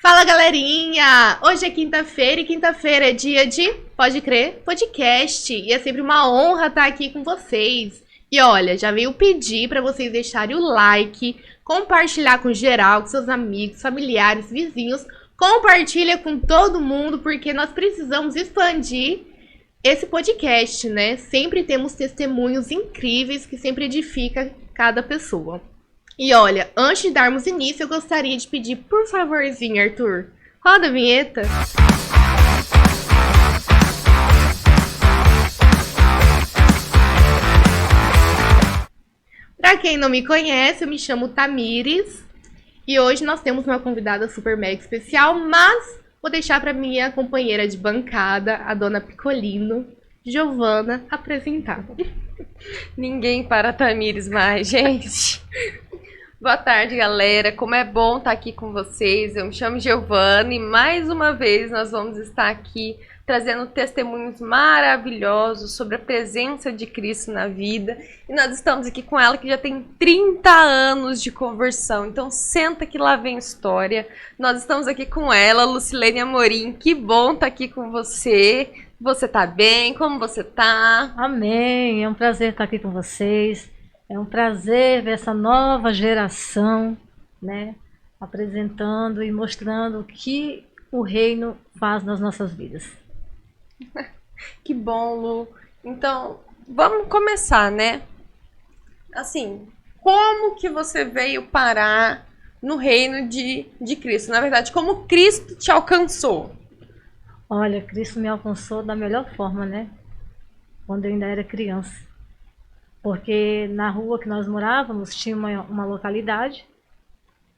Fala, galerinha! Hoje é quinta-feira e quinta-feira é dia de, pode crer, podcast. E é sempre uma honra estar aqui com vocês. E olha, já veio pedir para vocês deixarem o like, compartilhar com geral, com seus amigos, familiares, vizinhos. Compartilha com todo mundo, porque nós precisamos expandir esse podcast, né? Sempre temos testemunhos incríveis que sempre edifica cada pessoa. E olha, antes de darmos início, eu gostaria de pedir, por favorzinho, Arthur, roda a vinheta. Pra quem não me conhece, eu me chamo Tamires e hoje nós temos uma convidada super mega especial, mas vou deixar para minha companheira de bancada, a dona Picolino, Giovana, apresentar. Ninguém para a Tamires mais, gente. Boa tarde, galera. Como é bom estar aqui com vocês. Eu me chamo Giovana e mais uma vez nós vamos estar aqui trazendo testemunhos maravilhosos sobre a presença de Cristo na vida. E nós estamos aqui com ela que já tem 30 anos de conversão. Então senta que lá vem história. Nós estamos aqui com ela, Lucilene Amorim. Que bom estar aqui com você. Você tá bem? Como você tá? Amém. É um prazer estar aqui com vocês. É um prazer ver essa nova geração, né, apresentando e mostrando o que o reino faz nas nossas vidas. Que bom, Lu. Então, vamos começar, né? Assim, como que você veio parar no reino de Cristo? Na verdade, como Cristo te alcançou? Olha, Cristo me alcançou da melhor forma, né? Quando eu ainda era criança. Porque na rua que nós morávamos tinha uma localidade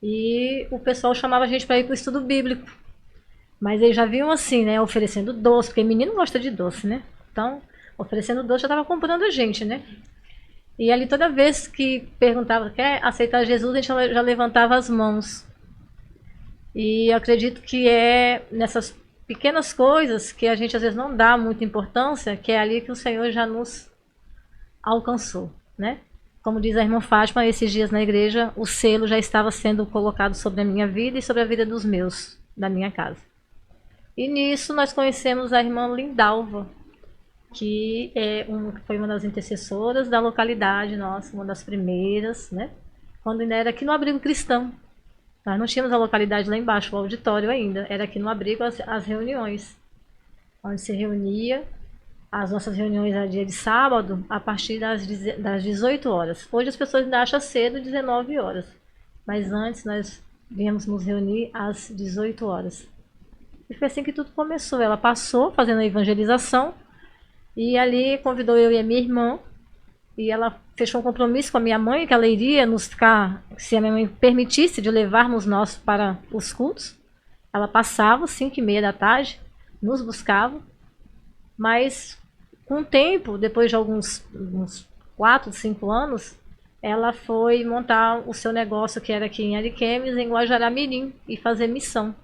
e o pessoal chamava a gente para ir para o estudo bíblico. Mas eles já vinham assim, né? Oferecendo doce, porque menino gosta de doce, né? Então, oferecendo doce já estava comprando a gente, né? E ali toda vez que perguntava, quer aceitar Jesus, a gente já levantava as mãos. E eu acredito que é nessas pequenas coisas que a gente às vezes não dá muita importância, que é ali que o Senhor já nos alcançou, né? Como diz a irmã Fátima, esses dias na igreja, o selo já estava sendo colocado sobre a minha vida e sobre a vida dos meus, da minha casa. E nisso nós conhecemos a irmã Lindalva, que foi uma das intercessoras da localidade nossa, uma das primeiras, né? Quando ainda era aqui no Abrigo Cristão. Nós não tínhamos a localidade lá embaixo, o auditório ainda, era aqui no Abrigo as reuniões, onde se reunia. As nossas reuniões eram dia de sábado, a partir das 18 horas. Hoje as pessoas ainda acham cedo, 19 horas. Mas antes nós viemos nos reunir às 18 horas. E foi assim que tudo começou. Ela passou fazendo a evangelização e ali convidou eu e a minha irmã. E ela fechou um compromisso com a minha mãe, que ela iria nos ficar, se a minha mãe permitisse, de levarmos nós para os cultos. Ela passava às 5h30 da tarde, nos buscava. Mas com o tempo, depois de uns 4, 5 anos, ela foi montar o seu negócio, que era aqui em Ariquemes, em Guajará-Mirim, e fazer missão.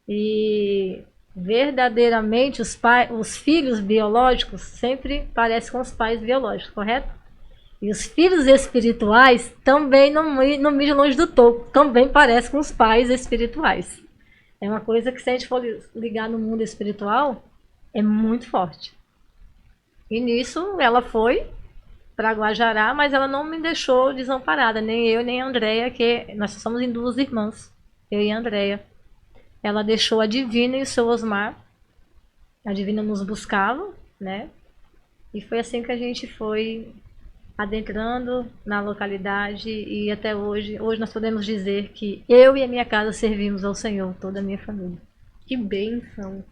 E verdadeiramente os filhos biológicos sempre parecem com os pais biológicos, correto? E os filhos espirituais também não mijam longe do topo, também parecem com os pais espirituais. É uma coisa que, se a gente for ligar no mundo espiritual, é muito forte. E nisso ela foi para Guajará, mas ela não me deixou desamparada, nem eu nem a Andréia, que nós somos em 2 irmãs, eu e a Andréia. Ela deixou a Divina e o seu Osmar. A Divina nos buscava, né? E foi assim que a gente foi adentrando na localidade e até hoje. Hoje nós podemos dizer que eu e a minha casa servimos ao Senhor, toda a minha família. Que bênção!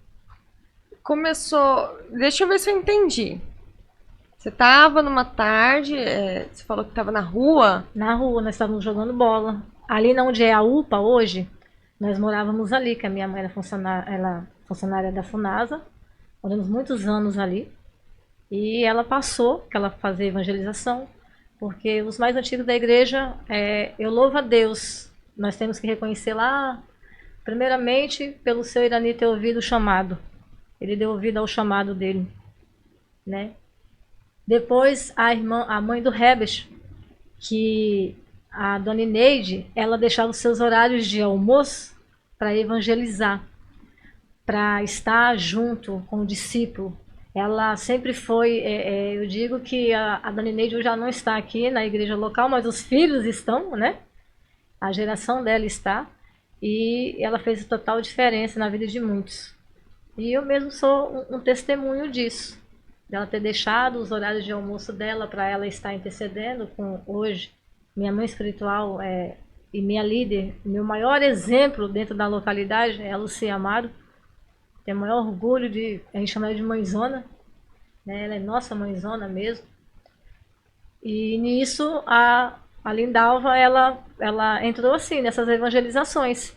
Começou... Deixa eu ver se eu entendi. Você estava numa tarde, você falou que estava na rua? Na rua, nós estávamos jogando bola. Ali onde é a UPA hoje, nós morávamos ali, que a minha mãe era funcionária da FUNASA. Moramos muitos anos ali. E ela passou, que ela fazia evangelização, porque os mais antigos da igreja, eu louvo a Deus, nós temos que reconhecer lá, primeiramente, pelo seu Irani ter ouvido o chamado. Ele deu ouvido ao chamado dele, né? Depois a mãe do Rebes, que a dona Ineide, ela deixava os seus horários de almoço para evangelizar, para estar junto com o discípulo. Ela sempre foi, eu digo que a Dona Neide já não está aqui na igreja local, mas os filhos estão, né? A geração dela está, e ela fez total diferença na vida de muitos. E eu mesmo sou um testemunho disso, dela ter deixado os horários de almoço dela para ela estar intercedendo com, hoje, minha mãe espiritual e minha líder, meu maior exemplo dentro da localidade é a Lucia Amaro. Tenho o maior orgulho a gente chama ela de mãezona, né? Ela é nossa mãezona mesmo. E nisso a Lindalva, ela entrou assim, nessas evangelizações.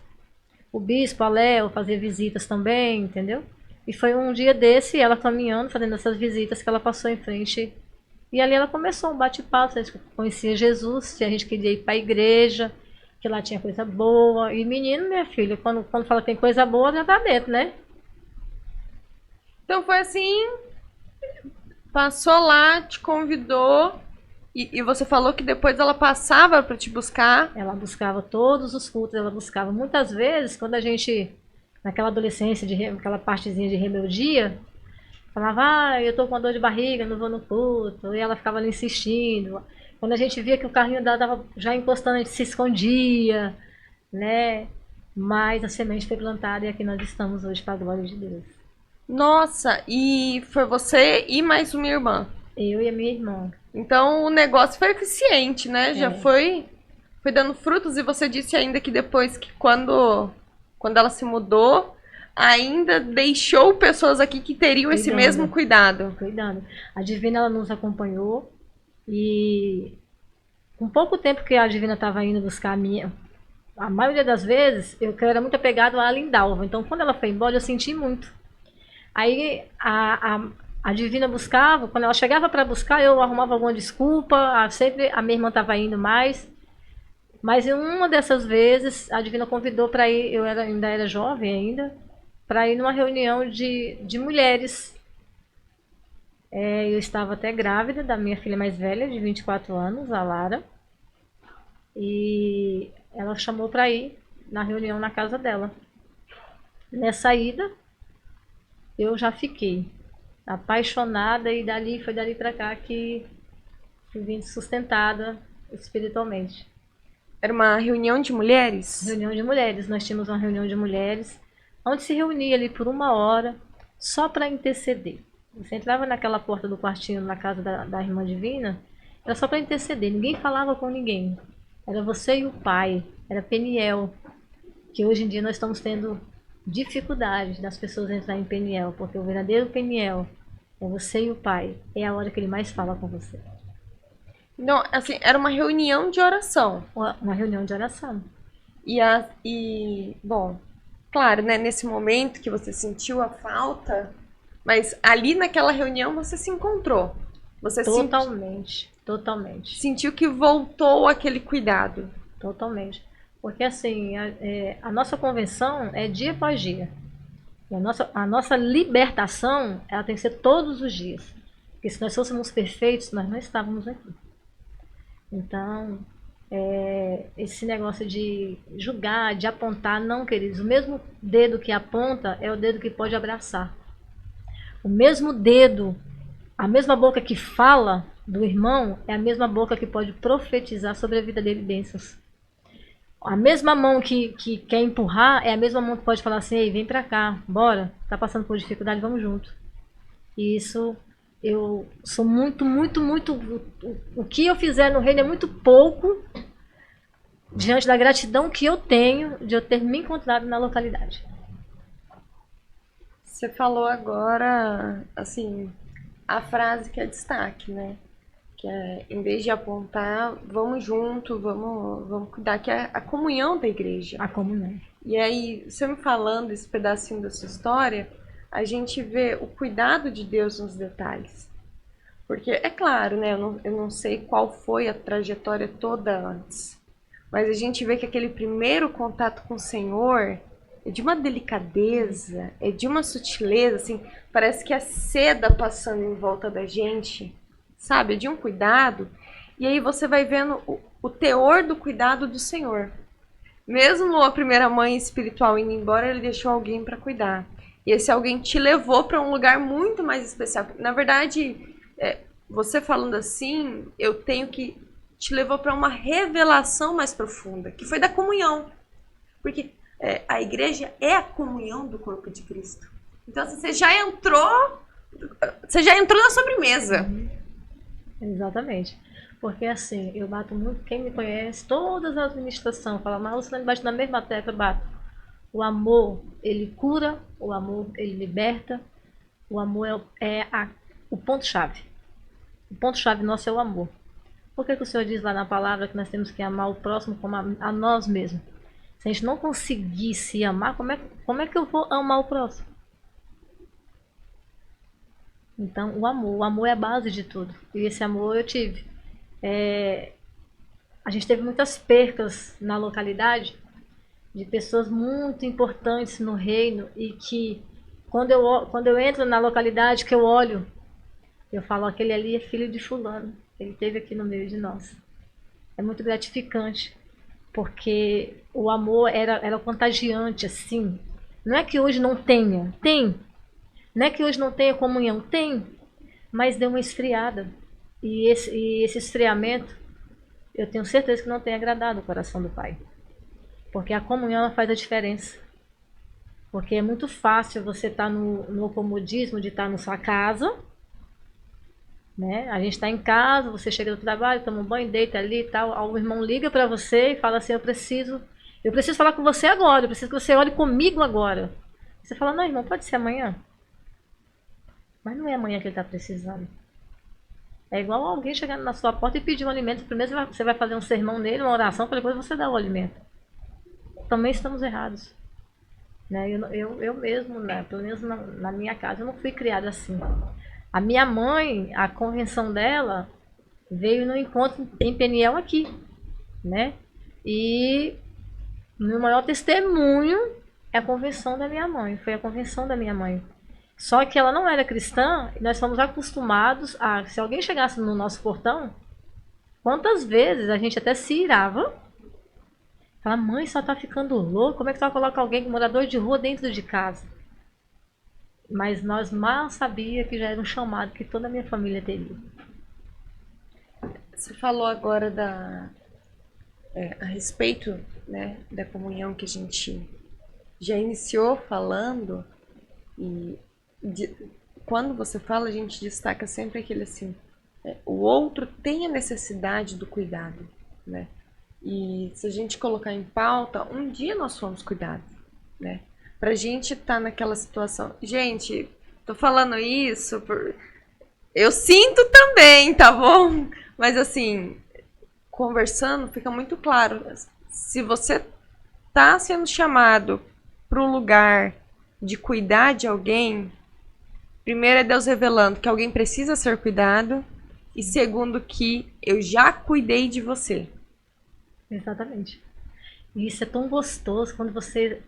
O bispo, a Léo, fazia visitas também, entendeu? E foi um dia desse, ela caminhando, fazendo essas visitas, que ela passou em frente. E ali ela começou um bate-papo, a gente conhecia Jesus, se a gente queria ir para a igreja, que lá tinha coisa boa. E menino, minha filha, quando fala que tem coisa boa, já tá dentro, né? Então foi assim, passou lá, te convidou, e você falou que depois ela passava para te buscar. Ela buscava todos os cultos, ela buscava. Muitas vezes, quando a gente, naquela adolescência, aquela partezinha de rebeldia, falava, eu tô com dor de barriga, não vou no culto, e ela ficava ali insistindo. Quando a gente via que o carrinho dela tava já encostando, a gente se escondia, né? Mas a semente foi plantada e aqui nós estamos hoje, para a glória de Deus. Nossa, e foi você e mais uma irmã. Eu e a minha irmã. Então o negócio foi eficiente, né? Já foi dando frutos, e você disse ainda que depois que quando ela se mudou, ainda deixou pessoas aqui que teriam esse mesmo cuidado. Cuidando. A Divina, ela nos acompanhou, e com pouco tempo que a Divina estava indo buscar a maioria das vezes, eu era muito apegado à Lindalva. Então quando ela foi embora, eu senti muito. Aí a Divina buscava, quando ela chegava para buscar, eu arrumava alguma desculpa, sempre a minha irmã estava indo mais. Mas em uma dessas vezes, a Divina convidou para ir, eu ainda era jovem ainda, para ir numa reunião de mulheres. Eu estava até grávida da minha filha mais velha, de 24 anos, a Lara. E ela chamou para ir na reunião na casa dela. Nessa ida, eu já fiquei apaixonada, e foi dali para cá que fui vindo sustentada espiritualmente. Era uma reunião de mulheres? Reunião de mulheres. Nós tínhamos uma reunião de mulheres, onde se reunia ali por 1 hora, só para interceder. Você entrava naquela porta do quartinho na casa da irmã Divina, era só para interceder, ninguém falava com ninguém. Era você e o Pai, era Peniel, que hoje em dia nós estamos tendo dificuldade das pessoas entrarem em Peniel, porque o verdadeiro Peniel é você e o Pai. É a hora que ele mais fala com você. Então, assim, era uma reunião de oração. Uma reunião de oração. Bom, claro, né, nesse momento que você sentiu a falta, mas ali naquela reunião você se encontrou. Você Totalmente. Sentiu que voltou aquele cuidado. Totalmente. Porque assim, a nossa convenção é dia após dia. E a nossa libertação, ela tem que ser todos os dias. Porque se nós fôssemos perfeitos, nós não estávamos aqui. Então, esse negócio de julgar, de apontar, não, queridos. O mesmo dedo que aponta é o dedo que pode abraçar. O mesmo dedo, a mesma boca que fala do irmão, é a mesma boca que pode profetizar sobre a vida dele bênçãos. A mesma mão que quer empurrar é a mesma mão que pode falar assim, ei, vem pra cá, bora, tá passando por dificuldade, vamos junto. E isso, eu sou muito, o que eu fizer no reino é muito pouco diante da gratidão que eu tenho de eu ter me encontrado na localidade. Você falou agora, assim, a frase que é destaque, né? Que é, em vez de apontar, vamos junto, vamos cuidar, que é a comunhão da igreja. A comunhão. E aí, você me falando esse pedacinho da sua história, a gente vê o cuidado de Deus nos detalhes. Porque, é claro, né, eu não sei qual foi a trajetória toda antes, mas a gente vê que aquele primeiro contato com o Senhor é de uma delicadeza, é de uma sutileza, assim, parece que a seda passando em volta da gente, sabe, de um cuidado, e aí você vai vendo o teor do cuidado do Senhor. Mesmo a primeira mãe espiritual indo embora, ele deixou alguém para cuidar. E esse alguém te levou para um lugar muito mais especial. Na verdade, você falando assim, eu tenho que te levou para uma revelação mais profunda, que foi da comunhão. Porque a igreja é a comunhão do corpo de Cristo. Então, assim, você já entrou na sobremesa. Exatamente. Porque assim, eu bato muito, quem me conhece, todas as ministrações, fala, mas você não bate na mesma tecla, eu bato. O amor, ele cura, o amor, ele liberta, o amor o ponto-chave. O ponto-chave nosso é o amor. Por que o Senhor diz lá na palavra que nós temos que amar o próximo como a nós mesmos? Se a gente não conseguir se amar, como é que eu vou amar o próximo? Então, o amor é a base de tudo. E esse amor eu tive. A gente teve muitas percas na localidade de pessoas muito importantes no reino e que quando eu entro na localidade que eu olho, eu falo, aquele ali é filho de fulano, ele esteve aqui no meio de nós. É muito gratificante, porque o amor era contagiante, assim. Não é que hoje não tenha, tem. Não é que hoje não tenha comunhão, tem. Mas deu uma esfriada. E esse esfriamento, eu tenho certeza que não tem agradado o coração do Pai. Porque a comunhão ela faz a diferença. Porque é muito fácil você estar no comodismo de estar na sua casa, né? A gente está em casa, você chega do trabalho, toma um banho, deita ali e tal. O irmão liga para você e fala assim, eu preciso falar com você agora, eu preciso que você ore comigo agora. Você fala, não, irmão, pode ser amanhã. Mas não é amanhã que ele está precisando. É igual alguém chegando na sua porta e pedir um alimento. Primeiro você vai fazer um sermão nele, uma oração, para depois você dar o alimento. Também estamos errados. Né? Eu mesmo, né? Pelo menos na minha casa, eu não fui criada assim. A minha mãe, a convenção dela, veio no encontro em Peniel aqui. Né? E o meu maior testemunho é a convenção da minha mãe. Foi a convenção da minha mãe. Só que ela não era cristã e nós fomos acostumados a, se alguém chegasse no nosso portão, quantas vezes a gente até se irava, fala, mãe, só tá ficando louco, como é que você vai colocar alguém, morador de rua, dentro de casa? Mas nós mal sabíamos que já era um chamado que toda a minha família teria. Você falou agora a respeito, né, da comunhão que a gente já iniciou falando, e quando você fala, a gente destaca sempre aquele assim, o outro tem a necessidade do cuidado, né? E se a gente colocar em pauta, um dia nós fomos cuidados, né? Pra gente estar naquela situação. Gente, tô falando isso, eu sinto também, tá bom? Mas assim, conversando, fica muito claro. Se você tá sendo chamado para um lugar de cuidar de alguém, primeiro é Deus revelando que alguém precisa ser cuidado, e segundo que eu já cuidei de você. Exatamente. E isso é tão gostoso quando você...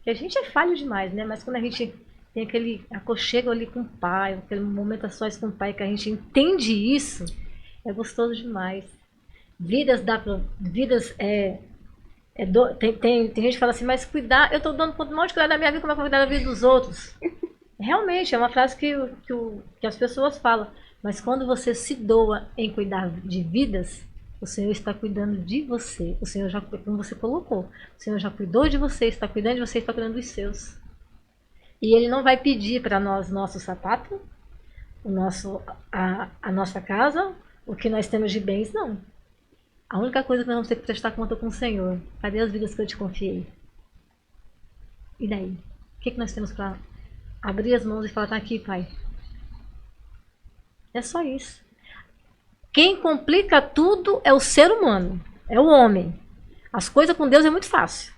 que a gente é falho demais, né? Mas quando a gente tem aquele aconchego ali com o pai, aquele momento a sós com o pai, que a gente entende isso, é gostoso demais. Tem gente que fala assim, mas cuidar, eu tô dando quanto mais de cuidar da minha vida, como é que eu vou cuidar da vida dos outros? Realmente, é uma frase que as pessoas falam. Mas quando você se doa em cuidar de vidas, o Senhor está cuidando de você. O Senhor já, como você colocou, o Senhor já cuidou de você, está cuidando de você, está cuidando dos seus. E Ele não vai pedir para nós nosso sapato, a nossa casa, o que nós temos de bens, não. A única coisa que nós vamos ter que prestar conta com o Senhor, cadê as vidas que eu te confiei? E daí? O que nós temos para abrir as mãos e falar, tá aqui, Pai? É só isso. Quem complica tudo é o ser humano, é o homem. As coisas com Deus é muito fácil.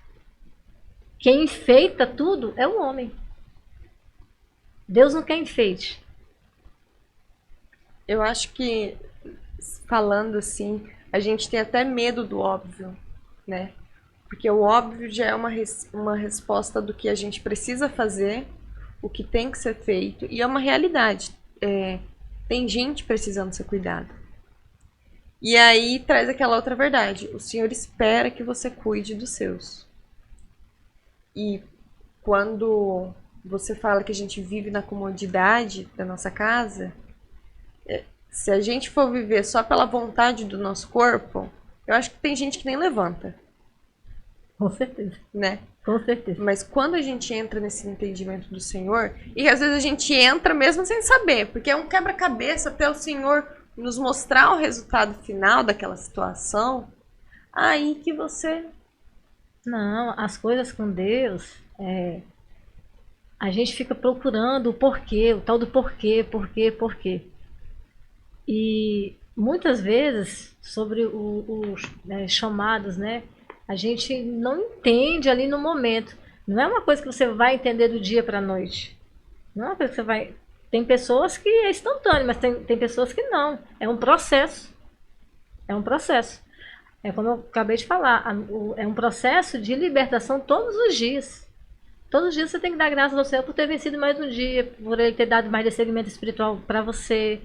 Quem enfeita tudo é o homem. Deus não quer enfeite. Eu acho que, falando assim, a gente tem até medo do óbvio, né? Porque o óbvio já é uma resposta do que a gente precisa fazer, o que tem que ser feito, e é uma realidade. Tem gente precisando ser cuidada. E aí traz aquela outra verdade. O Senhor espera que você cuide dos seus. E quando você fala que a gente vive na comodidade da nossa casa, se a gente for viver só pela vontade do nosso corpo, eu acho que tem gente que nem levanta, Com certeza, né? com certeza. Mas quando a gente entra nesse entendimento do Senhor, e às vezes a gente entra mesmo sem saber, porque é um quebra-cabeça até o Senhor nos mostrar o resultado final daquela situação, aí que você... Não, as coisas com Deus, a gente fica procurando o porquê, o tal do porquê, porquê. E muitas vezes, sobre os chamados, né? A gente não entende ali no momento. Não é uma coisa que você vai entender do dia para a noite. Não é uma coisa que você vai. Tem pessoas que é instantâneo, mas tem pessoas que não. É um processo. É um processo. É como eu acabei de falar, é um processo de libertação todos os dias. Todos os dias você tem que dar graças ao Senhor por ter vencido mais um dia, por Ele ter dado mais discernimento espiritual para você,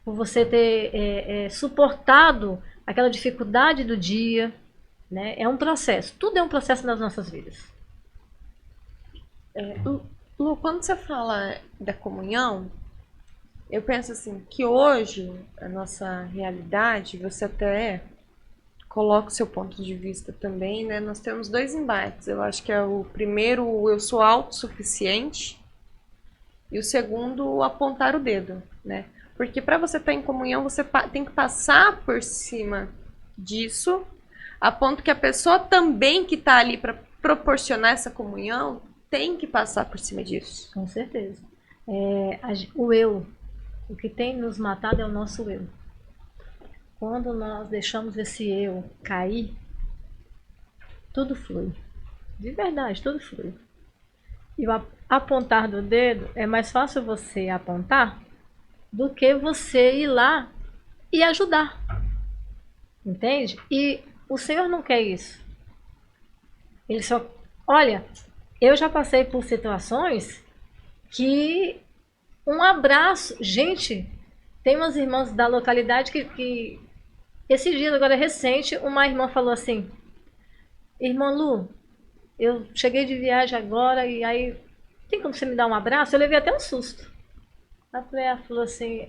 por você ter suportado aquela dificuldade do dia. Né? É um processo. Tudo é um processo nas nossas vidas. Lu, quando você fala da comunhão, eu penso assim, que hoje, a nossa realidade, você até coloca o seu ponto de vista também, né? Nós temos dois embates. Eu acho que é o primeiro, o eu sou autossuficiente, e o segundo, o apontar o dedo, né? Porque para você estar em comunhão, você tem que passar por cima disso, a ponto que a pessoa também que está ali para proporcionar essa comunhão tem que passar por cima disso. Com certeza. O eu, o que tem nos matado é o nosso eu. Quando nós deixamos esse eu cair, tudo flui. De verdade, tudo flui. E o apontar do dedo, é mais fácil você apontar do que você ir lá e ajudar. Entende? E o Senhor não quer isso. Ele só... Olha, eu já passei por situações que um abraço... Gente, tem umas irmãs da localidade que esses dias, agora recente, uma irmã falou assim: Irmã Lu, eu cheguei de viagem agora e aí tem como você me dar um abraço? Eu levei até um susto. Ela falou assim,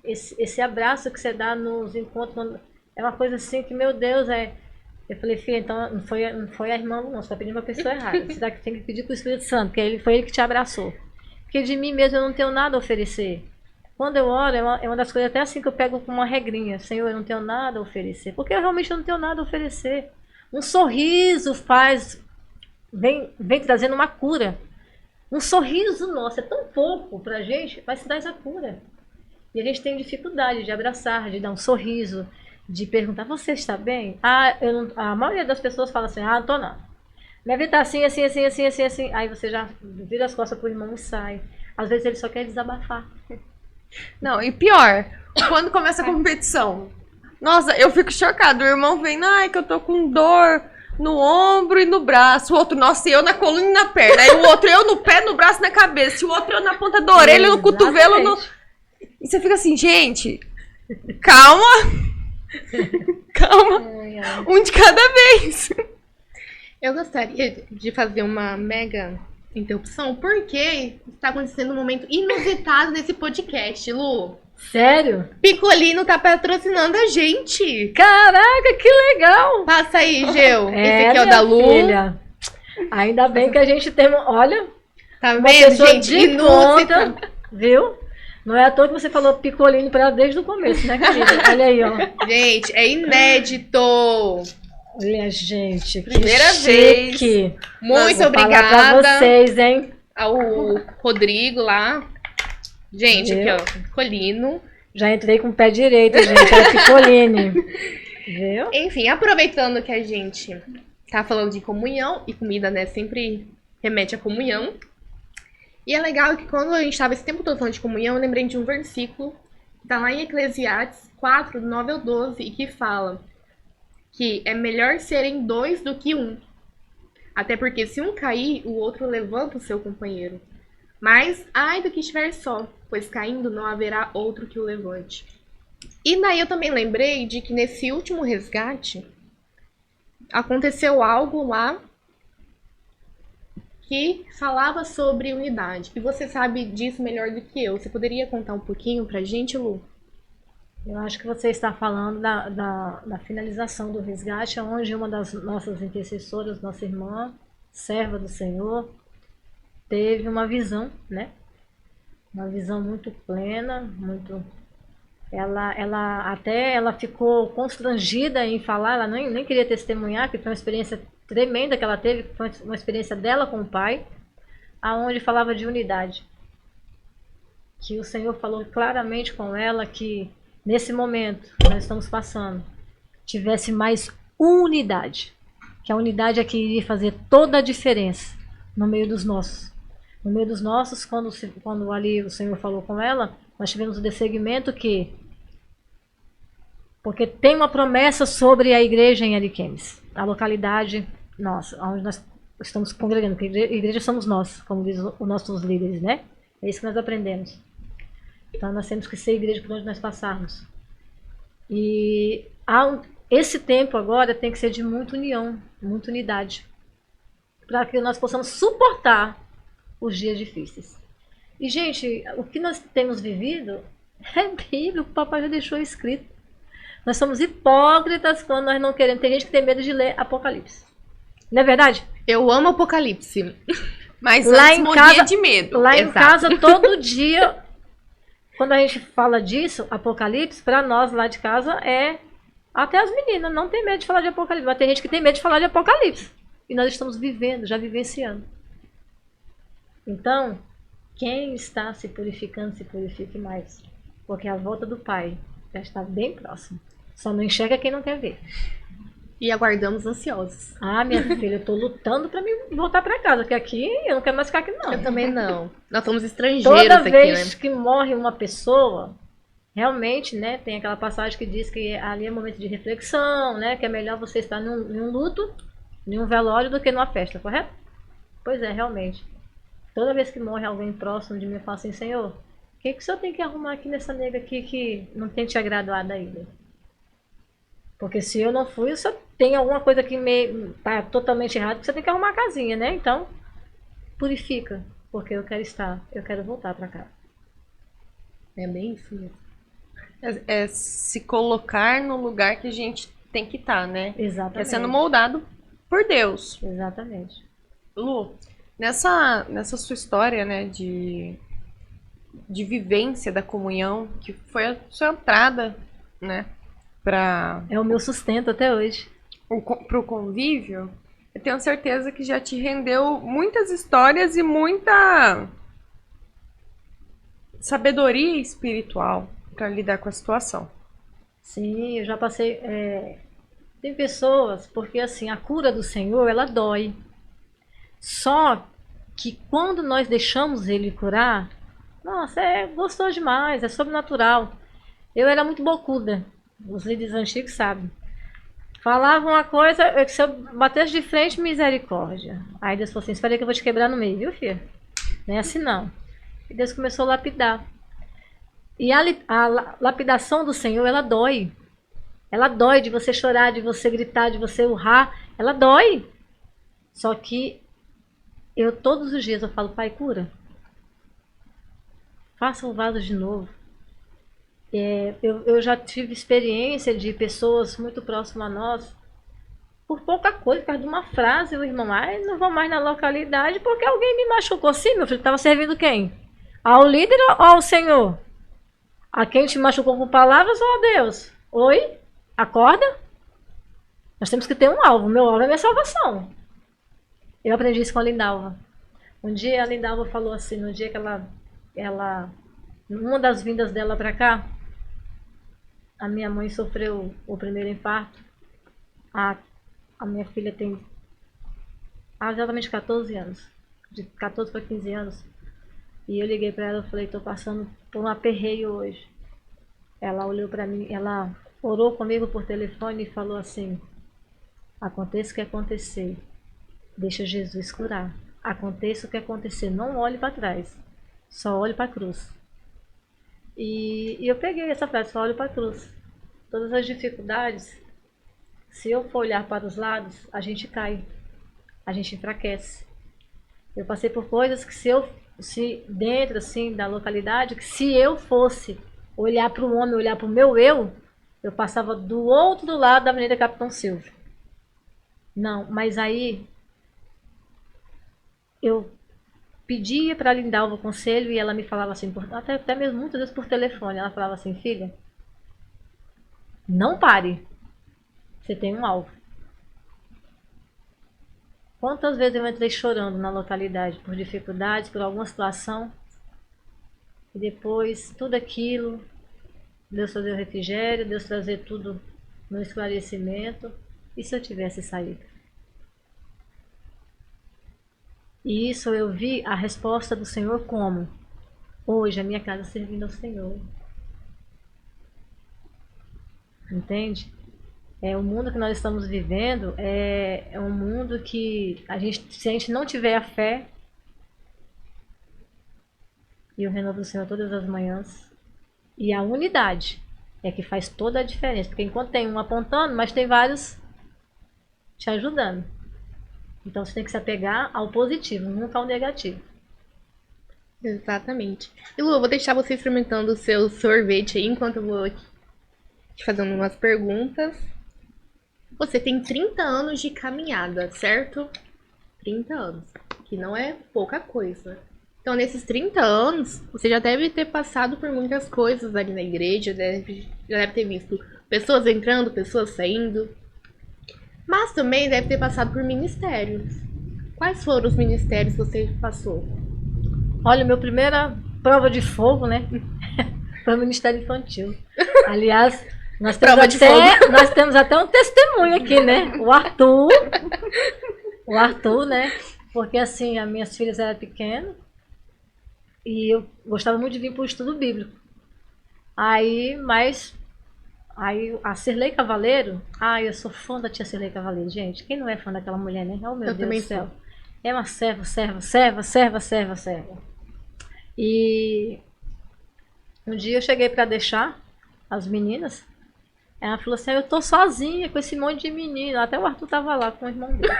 esse abraço que você dá nos encontros é uma coisa assim que, meu Deus, Eu falei, filha, então não foi a irmã Lu, não, você está pedindo para a pessoa errada. Você tem que pedir para o Espírito Santo, porque foi ele que te abraçou. Porque de mim mesmo eu não tenho nada a oferecer. Quando eu oro, é uma das coisas até assim que eu pego com uma regrinha. Senhor, eu não tenho nada a oferecer. Porque eu realmente não tenho nada a oferecer. Um sorriso vem trazendo uma cura. Um sorriso nosso é tão pouco pra gente, mas traz a cura. E a gente tem dificuldade de abraçar, de dar um sorriso, de perguntar, você está bem? A maioria das pessoas fala assim, não tô não. Minha vida tá assim. Aí você já vira as costas pro irmão e sai. Às vezes ele só quer desabafar. Não, e pior, quando começa a competição. Nossa, eu fico chocado. O irmão vem, que eu tô com dor no ombro e no braço. O outro, nossa, eu na coluna e na perna. Aí o outro, eu no pé, no braço e na cabeça. E o outro, eu na ponta da orelha, no cotovelo. E você fica assim, gente, calma. Calma. Um de cada vez. Eu gostaria de fazer uma mega interrupção, porque está acontecendo um momento inusitado nesse podcast, Lu. Sério? Picolino tá patrocinando a gente. Caraca, que legal! Passa aí, Geu. Esse aqui é o da Lu. Filha. Ainda bem que a gente tem, olha, tá uma vendo, pessoa gente? de conta, viu? Não é à toa que você falou picolino para ela desde o começo, né, querida? Olha aí, ó. Gente, é inédito. Olha, gente, que primeira chique. vez. Muito Vou obrigada falar pra vocês, hein? ao Rodrigo lá. Gente, Viu? aqui, ó, Picolino. Já entrei com o pé direito, gente. É picoline. Viu? Enfim, aproveitando que a gente tá falando de comunhão, e comida, né, sempre remete à comunhão. E é legal que quando a gente tava esse tempo todo falando de comunhão, eu lembrei de um versículo que tá lá em Eclesiastes 4, do 9 ao 12, e que fala que é melhor serem dois do que um. Até porque se um cair, o outro levanta o seu companheiro. Mas ai do que estiver só, pois caindo não haverá outro que o levante. E daí eu também lembrei de que nesse último resgate aconteceu algo lá que falava sobre unidade. E você sabe disso melhor do que eu. Você poderia contar um pouquinho pra gente, Lu? Eu acho que você está falando da finalização do resgate, onde uma das nossas intercessoras, nossa irmã, serva do Senhor, teve uma visão, né? Uma visão muito plena, muito. Ela ficou constrangida em falar, ela nem queria testemunhar, que foi uma experiência tremenda que ela teve, foi uma experiência dela com o pai, aonde falava de unidade. Que o Senhor falou claramente com ela que nesse momento que nós estamos passando, tivesse mais unidade. Que a unidade é que iria fazer toda a diferença no meio dos nossos. No meio dos nossos, quando ali o Senhor falou com ela, nós tivemos o desseguimento que... Porque tem uma promessa sobre a igreja em Ariquemes, a localidade nossa, onde nós estamos congregando, porque a igreja somos nós, como diz os nossos líderes, né? É isso que nós aprendemos. Então nós temos que ser igreja por onde nós passarmos. E esse tempo agora tem que ser de muita união, muita unidade, para que nós possamos suportar os dias difíceis. E, gente, o que nós temos vivido é Bíblia, o papai já deixou escrito. Nós somos hipócritas quando nós não queremos. Tem gente que tem medo de ler Apocalipse. Não é verdade? Eu amo Apocalipse. Mas Lá antes em morria casa- de medo. Lá em Exato. casa, todo dia, quando a gente fala disso, Apocalipse, para nós lá de casa é... Até as meninas não tem medo de falar de Apocalipse, mas tem gente que tem medo de falar de Apocalipse. E nós estamos vivendo, já vivenciando. Então, quem está se purificando, se purifique mais. Porque a volta do Pai já está bem próxima. Só não enxerga quem não quer ver. E aguardamos ansiosos. Ah, minha filha, eu tô lutando para me voltar para casa, porque aqui eu não quero mais ficar aqui não. Eu também não. Nós somos estrangeiros Toda aqui, vez né? que morre uma pessoa, realmente, né, tem aquela passagem que diz que ali é momento de reflexão, né, que é melhor você estar em um luto, em um velório, do que numa festa, correto? Pois é, realmente. Toda vez que morre alguém próximo de mim, eu falo assim, Senhor, o que o Senhor tem que arrumar aqui nessa nega aqui que não tem te agradado ainda? Porque se eu não fui, o Senhor tem alguma coisa que tá totalmente errado, que você tem que arrumar a casinha, né? Então, purifica, porque eu quero voltar para cá. É bem isso mesmo. É se colocar no lugar que a gente tem que estar, né? É Exatamente. sendo moldado por Deus. Exatamente. Lu, nessa sua história, né, de vivência da comunhão, que foi a sua entrada, né, para É o meu sustento até hoje. o convívio, eu tenho certeza que já te rendeu muitas histórias e muita sabedoria espiritual para lidar com a situação. Sim, eu já passei. Tem pessoas, porque assim, a cura do Senhor, ela dói. Só que quando nós deixamos Ele curar, nossa, é gostoso demais, é sobrenatural. Eu era muito bocuda, os líderes antigos sabem. Falavam uma coisa, se eu batesse de frente, misericórdia. Aí Deus falou assim, espera aí que eu vou te quebrar no meio, viu, filha? Não é assim não. E Deus começou a lapidar. E a lapidação do Senhor, ela dói. Ela dói de você chorar, de você gritar, de você urrar. Ela dói. Só que todos os dias eu falo, Pai, cura. Faça o vaso de novo. Eu já tive experiência de pessoas muito próximas a nós, por pouca coisa, por causa de uma frase, o irmão, não vou mais na localidade porque alguém me machucou. Sim, meu filho, estava servindo quem? Ao líder ou ao Senhor? A quem te machucou com palavras ou a Deus? Oi? Acorda? Nós temos que ter um alvo. Meu alvo é minha salvação. Eu aprendi isso com a Lindalva. Um dia a Lindalva falou assim, no dia que ela numa das vindas dela para cá, a minha mãe sofreu o primeiro infarto. A minha filha tem exatamente 14 anos. De 14 para 15 anos. E eu liguei para ela e falei, estou passando por um aperreio hoje. Ela olhou para mim, ela orou comigo por telefone e falou assim, aconteça o que acontecer, deixa Jesus curar. Aconteça o que acontecer, não olhe para trás, só olhe para a cruz. E eu peguei essa frase, só olho para a cruz. Todas as dificuldades, se eu for olhar para os lados, a gente cai, a gente enfraquece. Eu passei por coisas que se dentro assim da localidade, que se eu fosse olhar para o homem, olhar para o meu eu passava do outro lado da Avenida Capitão Silvio. Não, mas aí eu pedia para a Lindalva o conselho e ela me falava assim, até mesmo muitas vezes por telefone, ela falava assim, filha, não pare, você tem um alvo. Quantas vezes eu entrei chorando na localidade por dificuldades, por alguma situação, e depois tudo aquilo, Deus trazer o refrigério, Deus trazer tudo no esclarecimento, e se eu tivesse saído? E isso eu vi a resposta do Senhor como? Hoje a minha casa servindo ao Senhor. Entende? O mundo que nós estamos vivendo é um mundo que se a gente não tiver a fé e o renovo do Senhor todas as manhãs e a unidade é que faz toda a diferença, porque enquanto tem um apontando, mas tem vários te ajudando. Então você tem que se apegar ao positivo, nunca ao negativo. Exatamente. E Lu, eu vou deixar você experimentando o seu sorvete aí enquanto eu vou aqui te fazendo umas perguntas. Você tem 30 anos de caminhada, certo? 30 anos, que não é pouca coisa. Então, nesses 30 anos, você já deve ter passado por muitas coisas ali na igreja, já deve ter visto pessoas entrando, pessoas saindo. Mas também deve ter passado por ministérios. Quais foram os ministérios que você passou? Olha, minha primeira prova de fogo, né? Foi o Ministério Infantil. Aliás, nós temos até um testemunho aqui, né? O Arthur, né? Porque assim, as minhas filhas eram pequenas e eu gostava muito de vir para o estudo bíblico. Aí a Cirlei Cavaleiro, eu sou fã da tia Cirlei Cavaleiro, gente. Quem não é fã daquela mulher, né? Oh, meu Deus do céu. É uma serva. E um dia eu cheguei para deixar as meninas. Ela falou assim, eu tô sozinha com esse monte de menino. Até o Arthur tava lá com o irmão dele.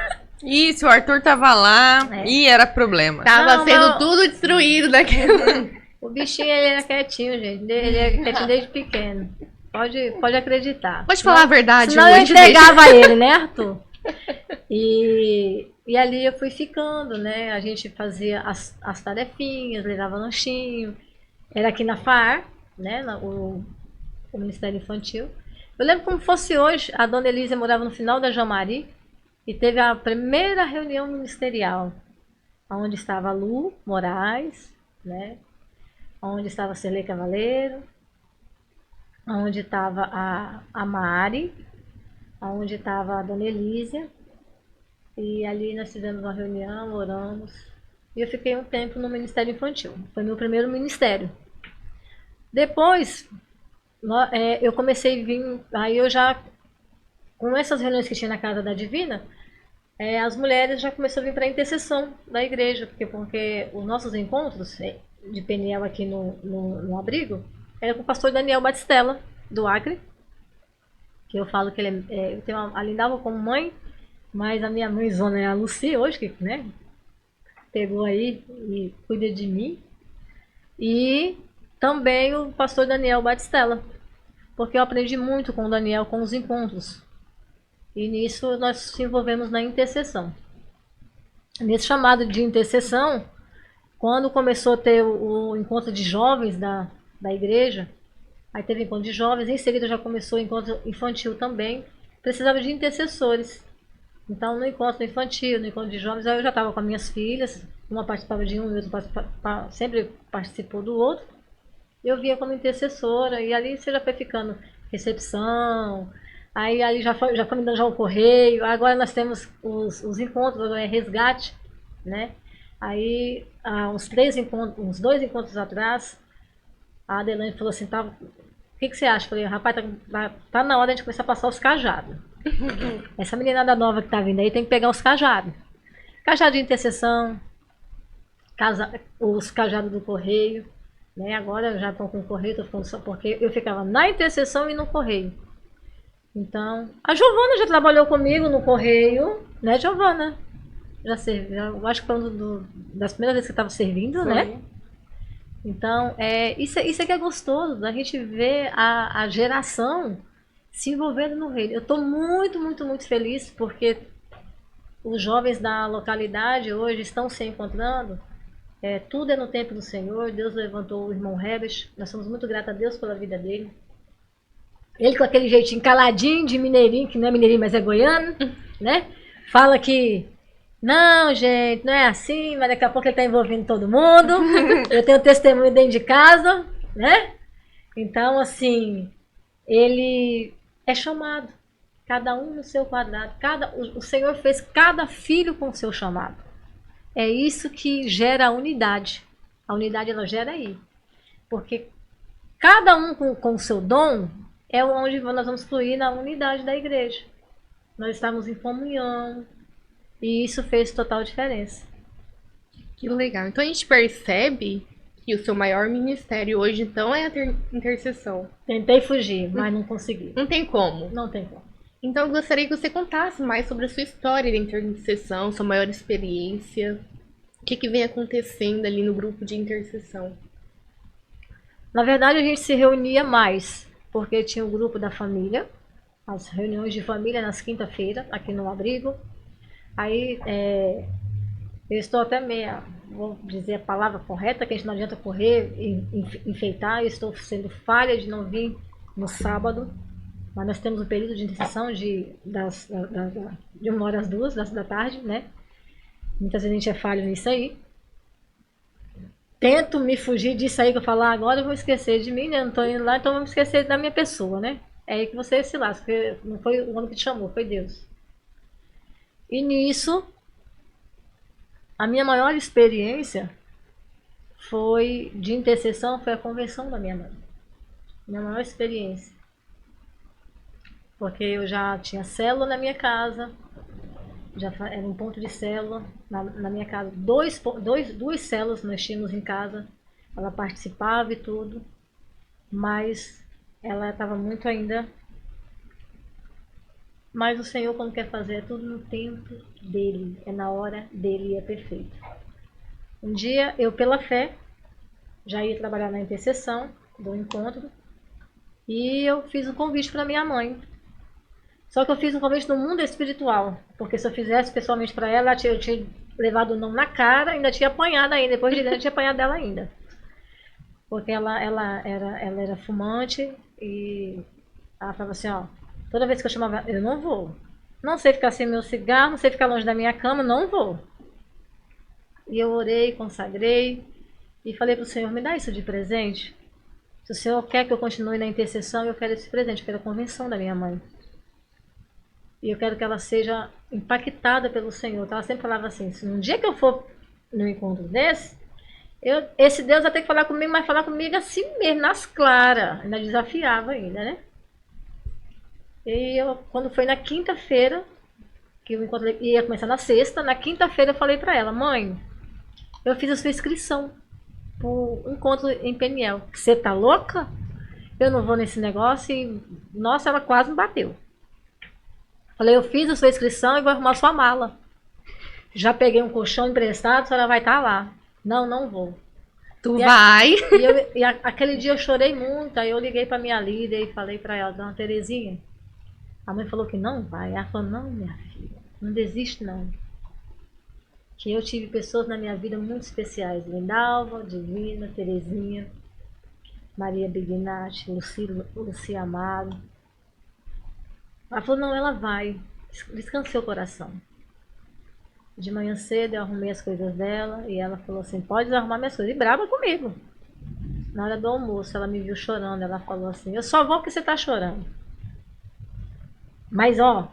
Isso, o Arthur tava lá e era problema. Tava sendo tudo destruído daquela. O bichinho, ele era quietinho, gente. Ele é quietinho desde pequeno. Pode acreditar. Pode falar a verdade. Senão eu entregava ele, né, Arthur? E ali eu fui ficando, né? A gente fazia as tarefinhas, levava lanchinho. Era aqui na FAR, né? O Ministério Infantil. Eu lembro como fosse hoje, a dona Elisa morava no final da Jamari e teve a primeira reunião ministerial, onde estava a Lu Moraes, né? Onde estava a Cirlei Cavaleiro, onde estava a Mari, onde estava a dona Elísia. E ali nós fizemos uma reunião, oramos. E eu fiquei um tempo no Ministério Infantil. Foi meu primeiro ministério. Depois, eu comecei a vir, aí eu já, com essas reuniões que tinha na Casa da Divina, as mulheres já começaram a vir para a intercessão da igreja, porque os nossos encontros de Peniel aqui no abrigo, era com o pastor Daniel Batistella, do Acre, que eu falo que ele eu tenho a Lindalva como mãe, mas a minha mãezona é a Lucy hoje, que, né, pegou aí e cuida de mim. E também o pastor Daniel Batistella, porque eu aprendi muito com o Daniel com os encontros. E nisso nós nos envolvemos na intercessão. Nesse chamado de intercessão, quando começou a ter o encontro de jovens da igreja, aí teve encontro de jovens, em seguida já começou o encontro infantil também, precisava de intercessores. Então no encontro infantil, no encontro de jovens, eu já estava com as minhas filhas, uma participava de um e outra sempre participou do outro. Eu via como intercessora e ali você já foi ficando recepção, aí ali já foi me dando já o correio. Agora nós temos os encontros, resgate, né? Aí uns 2 encontros atrás, a Adelane falou assim, o que você acha? Eu falei, rapaz, tá na hora de a gente começar a passar os cajados. Essa meninada nova que tá vindo aí tem que pegar os cajados. Cajado de intercessão, os cajados do correio, né? Agora já estão com o correio, tô ficando só porque eu ficava na intercessão e no correio. Então, a Giovana já trabalhou comigo no correio, né, Giovana? Já servi, eu acho que foi das primeiras vezes que eu estava servindo, né? Então, isso é que é gostoso, da gente ver a geração se envolvendo no reino. Eu estou muito, muito, muito feliz porque os jovens da localidade hoje estão se encontrando. Tudo é no tempo do Senhor. Deus levantou o irmão Rebes. Nós somos muito gratos a Deus pela vida dele. Ele com aquele jeitinho caladinho de mineirinho, que não é mineirinho, mas é goiano, né? Fala que, não, gente, não é assim, mas daqui a pouco ele está envolvendo todo mundo. Eu tenho testemunho dentro de casa, né? Então, assim, ele é chamado. Cada um no seu quadrado. O Senhor fez cada filho com o seu chamado. É isso que gera a unidade. A unidade, ela gera aí. Porque cada um com o seu dom é onde nós vamos fluir na unidade da igreja. Nós estamos em comunhão. E isso fez total diferença. Que legal. Então a gente percebe que o seu maior ministério hoje, então, é a intercessão. Tentei fugir, mas não consegui. Não tem como. Não tem como. Então eu gostaria que você contasse mais sobre a sua história de intercessão, sua maior experiência. O que vem acontecendo ali no grupo de intercessão? Na verdade, a gente se reunia mais, porque tinha o grupo da família, as reuniões de família nas quinta-feiras, aqui no abrigo. Aí, eu estou até meia, vou dizer a palavra correta, que a gente não adianta correr e enfeitar. Eu estou sendo falha de não vir no sábado, mas nós temos um período de intercessão de 1h às 2h da tarde, né? Muitas vezes a gente é falho nisso aí. Tento me fugir disso aí que eu falar agora, eu vou esquecer de mim, né? Eu não estou indo lá, então vamos esquecer da minha pessoa, né? É aí que você se lasca, porque não foi o homem que te chamou, foi Deus. E nisso, a minha maior experiência de intercessão foi a conversão da minha mãe. Minha maior experiência. Porque eu já tinha célula na minha casa, já era um ponto de célula na minha casa. Duas células nós tínhamos em casa. Ela participava e tudo, mas ela estava muito ainda. Mas o Senhor, quando quer fazer, é tudo no tempo dele, é na hora dele e é perfeito. Um dia, eu pela fé, já ia trabalhar na intercessão do encontro, e eu fiz um convite para minha mãe. Só que eu fiz um convite no mundo espiritual, porque se eu fizesse pessoalmente para ela, eu tinha levado o não na cara, ainda tinha apanhado ainda, depois de dentro tinha apanhado dela ainda. Porque ela era fumante e ela falava assim, ó, toda vez que eu chamava, eu não vou. Não sei ficar sem meu cigarro, não sei ficar longe da minha cama, não vou. E eu orei, consagrei e falei para o Senhor, me dá isso de presente. Se o Senhor quer que eu continue na intercessão, eu quero esse presente, eu quero a convenção da minha mãe. E eu quero que ela seja impactada pelo Senhor. Então ela sempre falava assim, se um dia que eu for num encontro desse, esse Deus vai ter que falar comigo, mas falar comigo assim mesmo, nas claras. Ainda desafiava ainda, né? E quando foi na quinta-feira, que o encontro ia começar na sexta, na quinta-feira eu falei pra ela, mãe, eu fiz a sua inscrição pro encontro em Peniel. Você tá louca? Eu não vou nesse negócio e, nossa, ela quase me bateu. Falei, eu fiz a sua inscrição e vou arrumar sua mala. Já peguei um colchão emprestado, a senhora vai estar lá. Não, não vou. Vai. Aquele dia eu chorei muito, aí eu liguei pra minha líder e falei pra ela, dona Terezinha, a mãe falou que não vai. Ela falou, não, minha filha, não desiste não. Que eu tive pessoas na minha vida muito especiais. Lindalva, Divina, Terezinha, Maria Bignatti, Lucia Amaro. Ela falou, não, ela vai. Descanse seu coração. De manhã cedo eu arrumei as coisas dela e ela falou assim, pode arrumar minhas coisas. E brava comigo. Na hora do almoço, ela me viu chorando. Ela falou assim, eu só vou porque você tá chorando. Mas, ó,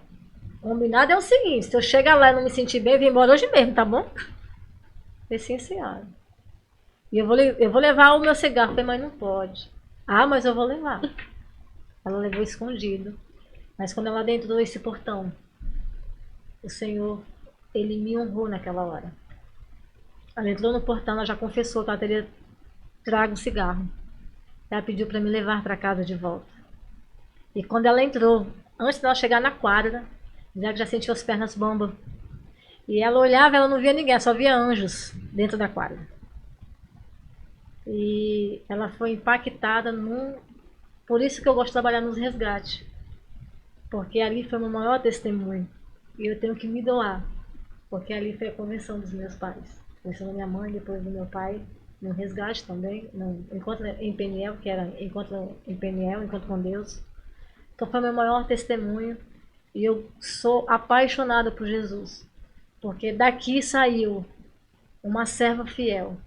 combinado é o seguinte, se eu chegar lá e não me sentir bem, eu vim embora hoje mesmo, tá bom? Falei, sim, senhora. E eu vou levar o meu cigarro. Falei, mas não pode. Ah, mas eu vou levar. Ela levou escondido. Mas quando ela adentrou esse portão, o Senhor, Ele me honrou naquela hora. Ela entrou no portão, ela já confessou que ela teria trago um cigarro. Ela pediu para me levar para casa de volta. E quando ela entrou, antes dela chegar na quadra, ela já sentiu as pernas bambas. E ela olhava, ela não via ninguém, só via anjos dentro da quadra. E ela foi impactada Por isso que eu gosto de trabalhar nos resgates. Porque ali foi o meu maior testemunho. E eu tenho que me doar. Porque ali foi a convenção dos meus pais. Convenção da minha mãe, depois do meu pai. No resgate também. No encontro em Peniel, que era encontro em Peniel, encontro com Deus. Então foi o meu maior testemunho. E eu sou apaixonada por Jesus. Porque daqui saiu uma serva fiel.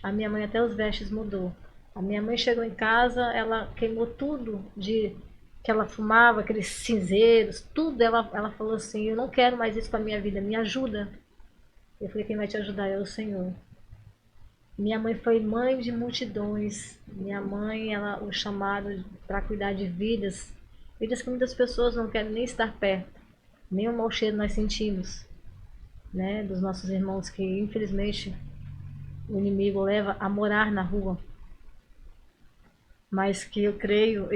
A minha mãe até os vestes mudou. A minha mãe chegou em casa, ela queimou tudo de que ela fumava, aqueles cinzeiros, tudo. Ela falou assim, eu não quero mais isso para minha vida, me ajuda. Eu falei, quem vai te ajudar é o Senhor. Minha mãe foi mãe de multidões. Minha mãe, o chamado para cuidar de vidas que muitas pessoas não querem nem estar perto. Nem o mau cheiro nós sentimos, né, dos nossos irmãos que infelizmente o inimigo leva a morar na rua. Mas que eu creio,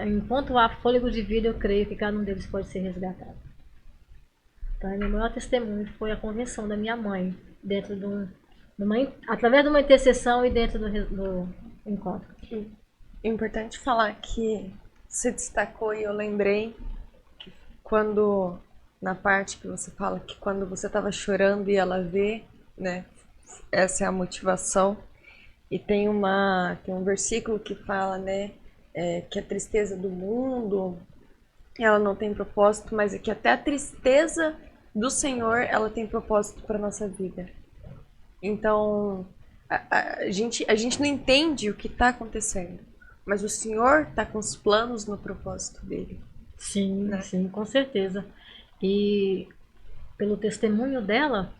enquanto há fôlego de vida, eu creio que cada um deles pode ser resgatado. Então, meu maior testemunho foi a convenção da minha mãe, através de uma intercessão e dentro do encontro. É importante falar que você destacou e eu lembrei que quando, na parte que você fala que quando você estava chorando e ela vê, né, essa é a motivação. E tem um versículo que fala, né, que a tristeza do mundo, ela não tem propósito, mas é que até a tristeza do Senhor, ela tem propósito para nossa vida. Então, a gente não entende o que está acontecendo, mas o Senhor está com os planos no propósito dele. Sim, né? Sim, com certeza. E pelo testemunho dela,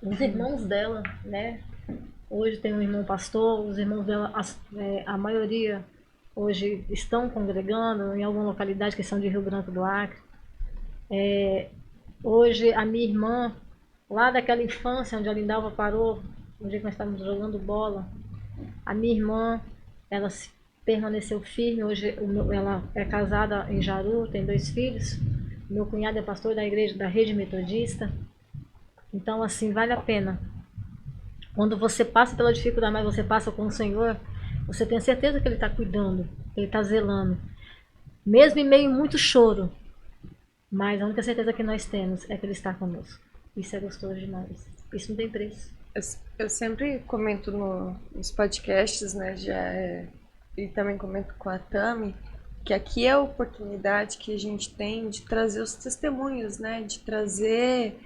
os irmãos dela, né? Hoje tem um irmão pastor, os irmãos dela, a maioria hoje estão congregando em alguma localidade que são de Rio Branco do Acre. Hoje a minha irmã, lá daquela infância onde a Lindalva parou, no dia que nós estávamos jogando bola, a minha irmã, ela permaneceu firme. Hoje ela é casada em Jaru, tem 2 filhos. Meu cunhado é pastor da igreja da Rede Metodista. Então, assim, vale a pena. Quando você passa pela dificuldade, mas você passa com o Senhor, você tem certeza que Ele está cuidando, que Ele está zelando. Mesmo em meio a muito choro, mas a única certeza que nós temos é que Ele está conosco. Isso é gostoso demais. Isso não tem preço. Eu sempre comento nos podcasts, né, e também comento com a Tami, que aqui é a oportunidade que a gente tem de trazer os testemunhos, né, de trazer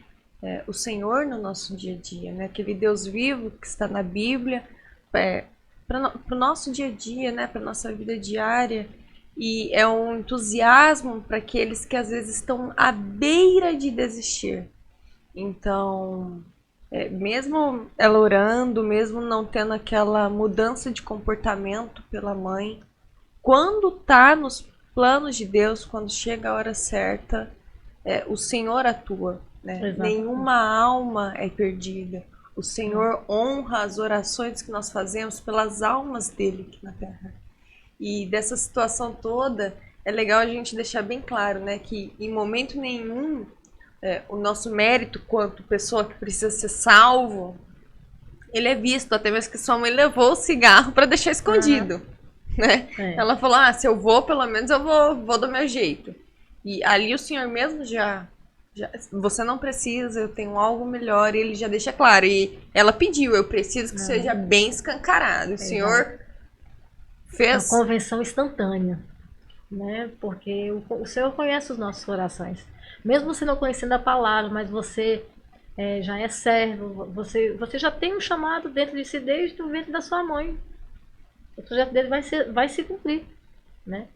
o Senhor no nosso dia a dia, né, aquele Deus vivo que está na Bíblia, para o nosso dia a dia, né, para a nossa vida diária. E é um entusiasmo para aqueles que às vezes estão à beira de desistir. Então, mesmo ela orando, mesmo não tendo aquela mudança de comportamento pela mãe, quando tá nos planos de Deus, quando chega a hora certa, o Senhor atua, né? Nenhuma alma é perdida. O Senhor honra as orações que nós fazemos pelas almas dele aqui na terra. E dessa situação toda, é legal a gente deixar bem claro, né, que em momento nenhum o nosso mérito quanto pessoa que precisa ser salvo, ele é visto, até mesmo que sua mãe levou o cigarro para deixar escondido, né? Ela falou, se eu vou, pelo menos eu vou do meu jeito. E ali o Senhor mesmo já você não precisa, eu tenho algo melhor, e ele já deixa claro. E ela pediu, eu preciso que seja bem escancarado. O Senhor fez uma convenção instantânea, né? Porque o Senhor conhece os nossos corações. Mesmo você não conhecendo a palavra, mas você já é servo, você já tem um chamado dentro de si desde o ventre da sua mãe. O projeto dele vai se cumprir, né?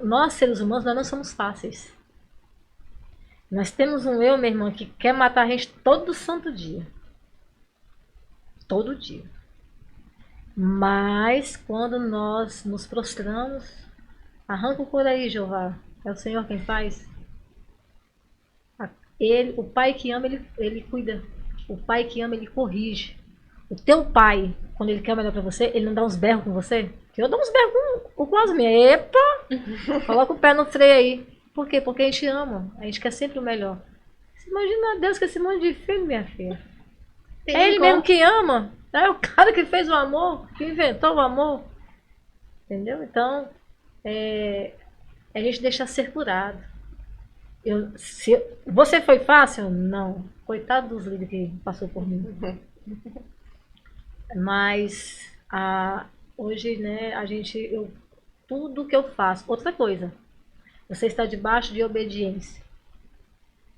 Nós, seres humanos, nós não somos fáceis. Nós temos um eu, minha irmã, que quer matar a gente todo santo dia. Todo dia. Mas quando nós nos prostramos, arranca o couro aí, Jeová. É o Senhor quem faz. O pai que ama, ele cuida. O pai que ama, ele corrige. O teu pai, quando ele quer o melhor pra você, ele não dá uns berros com você? Que eu dou uns berros com as minhas. Epa! Coloca o pé no freio aí. Por quê? Porque a gente ama. A gente quer sempre o melhor. Você imagina Deus com esse monte de filho, minha filha. É ele mesmo que ama. É o cara que fez o amor, que inventou o amor. Entendeu? Então, a gente deixa ser curado. Você foi fácil? Não. Coitado dos líderes que passou por mim. Mas hoje, né, tudo que eu faço. Outra coisa, você está debaixo de obediência.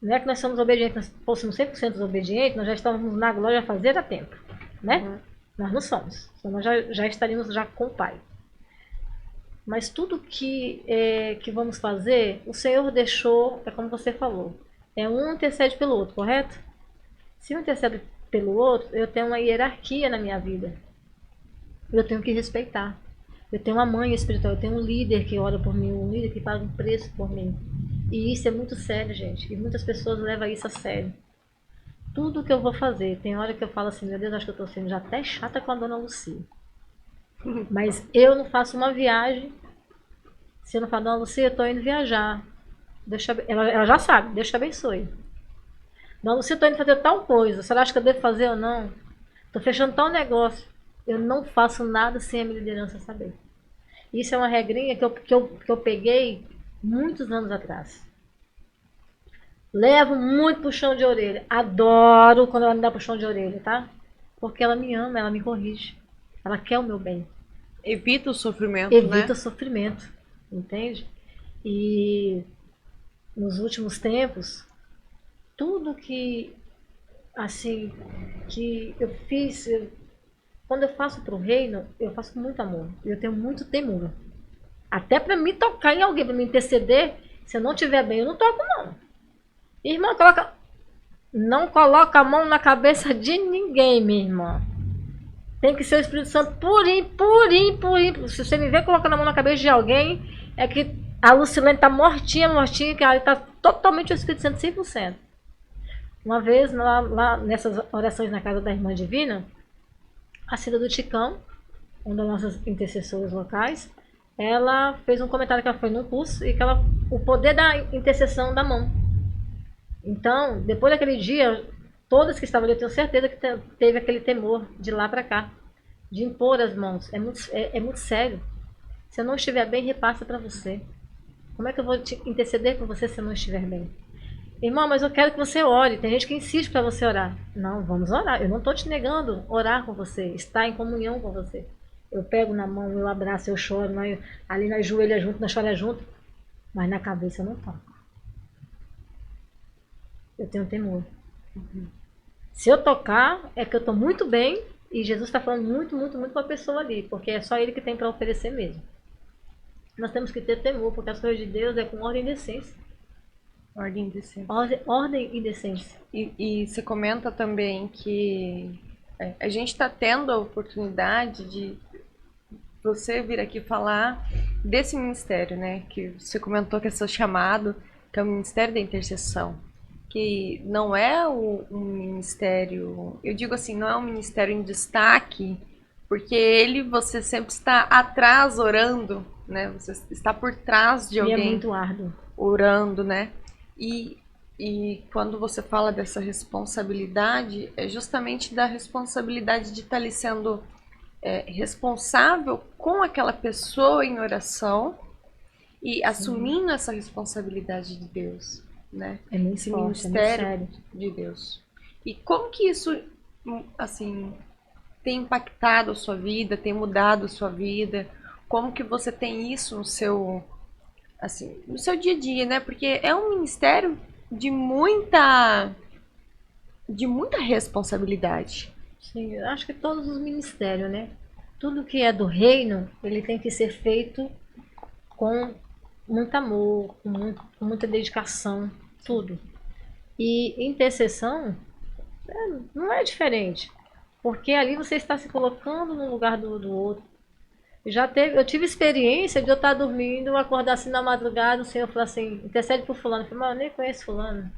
Não é que nós somos obedientes, nós fôssemos 100% obedientes, nós já estávamos na glória a fazer a tempo, né? Nós não somos, então nós já estaríamos já com o Pai. Mas tudo que vamos fazer, o Senhor deixou, é como você falou, um intercede pelo outro, correto? Se um intercede pelo outro, eu tenho uma hierarquia na minha vida. Eu tenho que respeitar. Eu tenho uma mãe espiritual, eu tenho um líder que ora por mim, um líder que paga um preço por mim. E isso é muito sério, gente. E muitas pessoas levam isso a sério. Tudo que eu vou fazer, tem hora que eu falo assim, meu Deus, acho que eu estou sendo já até chata com a dona Lucia. Mas eu não faço uma viagem. Se eu não falo, dona Lucia, eu estou indo viajar. Ela já sabe, Deus te abençoe. Dona Lucia, eu estou indo fazer tal coisa. Você acha que eu devo fazer ou não? Estou fechando tal negócio. Eu não faço nada sem a minha liderança saber. Isso é uma regrinha que eu peguei muitos anos atrás. Levo muito puxão de orelha. Adoro quando ela me dá puxão de orelha, tá? Porque ela me ama, ela me corrige. Ela quer o meu bem. Evita o sofrimento, Evita o sofrimento, entende? E nos últimos tempos, tudo que, assim, que eu fiz, quando eu faço pro reino, eu faço com muito amor. Eu tenho muito temor. Até para me tocar em alguém, para me interceder, se eu não estiver bem, eu não toco, não. Irmã, não coloca a mão na cabeça de ninguém, minha irmã. Tem que ser o Espírito Santo purinho. Se você me ver colocando a mão na cabeça de alguém, é que a Lucilene tá mortinha, que ela tá totalmente o Espírito Santo 100%. Uma vez, lá nessas orações na casa da Irmã Divina, a Cida do Ticão, uma das nossas intercessoras locais, ela fez um comentário que ela foi num curso e que o poder da intercessão da mão. Então, depois daquele dia, todas que estavam ali, eu tenho certeza que teve aquele temor de lá para cá, de impor as mãos. É muito sério. Se eu não estiver bem, repassa para você. Como é que eu vou interceder com você se eu não estiver bem? Irmão, mas eu quero que você ore. Tem gente que insiste para você orar. Não, vamos orar. Eu não estou te negando orar com você, estar em comunhão com você. Eu pego na mão, eu abraço, eu choro, ali nós joelhas junto, nós choramos junto, mas na cabeça eu não toco. Eu tenho temor. Se eu tocar, é que eu estou muito bem e Jesus está falando muito com a pessoa ali, porque é só Ele que tem para oferecer mesmo. Nós temos que ter temor, porque as coisas de Deus é com ordem e decência. Ordem e decência. Ordem e decência. E você comenta também que a gente está tendo a oportunidade de você vir aqui falar desse ministério, né? Que você comentou que é seu chamado, que é o Ministério da Intercessão. Que não é um ministério, eu digo assim, não é um ministério em destaque, porque você sempre está atrás orando, né? Você está por trás de alguém. E é muito árduo. Orando, né? E quando você fala dessa responsabilidade, é justamente da responsabilidade de estar ali sendo responsável com aquela pessoa em oração e assumindo essa responsabilidade de Deus, né? É muito Esse forte, ministério é muito sério. de Deus. E como que isso, assim, tem impactado a sua vida, tem mudado a sua vida? Como que você tem isso no seu dia a dia, né? Porque é um ministério de muita responsabilidade. Sim, eu acho que todos os ministérios, né? Tudo que é do reino, ele tem que ser feito com muito amor, com muita dedicação, tudo. E intercessão não é diferente, porque ali você está se colocando no lugar do outro. Eu tive experiência de eu estar dormindo, acordar assim na madrugada, o Senhor falou assim, intercede por fulano. Eu falei, mas eu nem conheço fulano.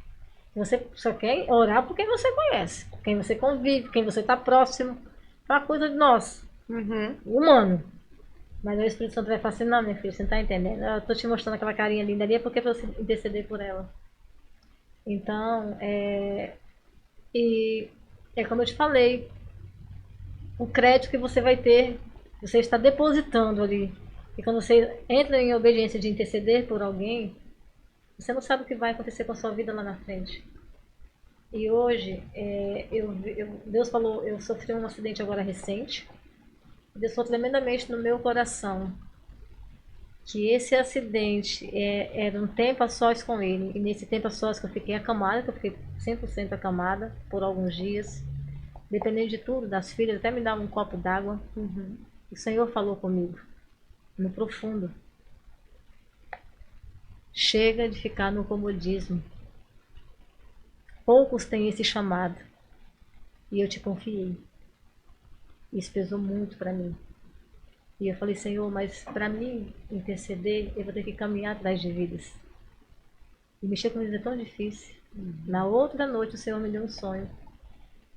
Você só quer orar por quem você conhece, por quem você convive, quem você está próximo. É uma coisa de nós, Uhum. humano. Mas o Espírito Santo vai falar assim, não, minha filha, você não tá entendendo. Eu tô te mostrando aquela carinha linda ali, é porque é pra você interceder por ela. Então, e é como eu te falei, o crédito que você vai ter, você está depositando ali. E quando você entra em obediência de interceder por alguém, você não sabe o que vai acontecer com a sua vida lá na frente. E hoje, Deus falou, eu sofri um acidente agora recente. Deus falou tremendamente no meu coração que esse acidente era um tempo a sós com ele. E nesse tempo a sós que eu fiquei acamada, que eu fiquei 100% acamada por alguns dias, dependendo de tudo, das filhas, até me dava um copo d'água. O Senhor falou comigo, no profundo. Chega de ficar no comodismo. Poucos têm esse chamado. E eu te confiei. Isso pesou muito para mim. E eu falei, Senhor, mas para mim interceder, eu vou ter que caminhar atrás de vidas. E mexer com vidas é tão difícil. Na outra noite o Senhor me deu um sonho.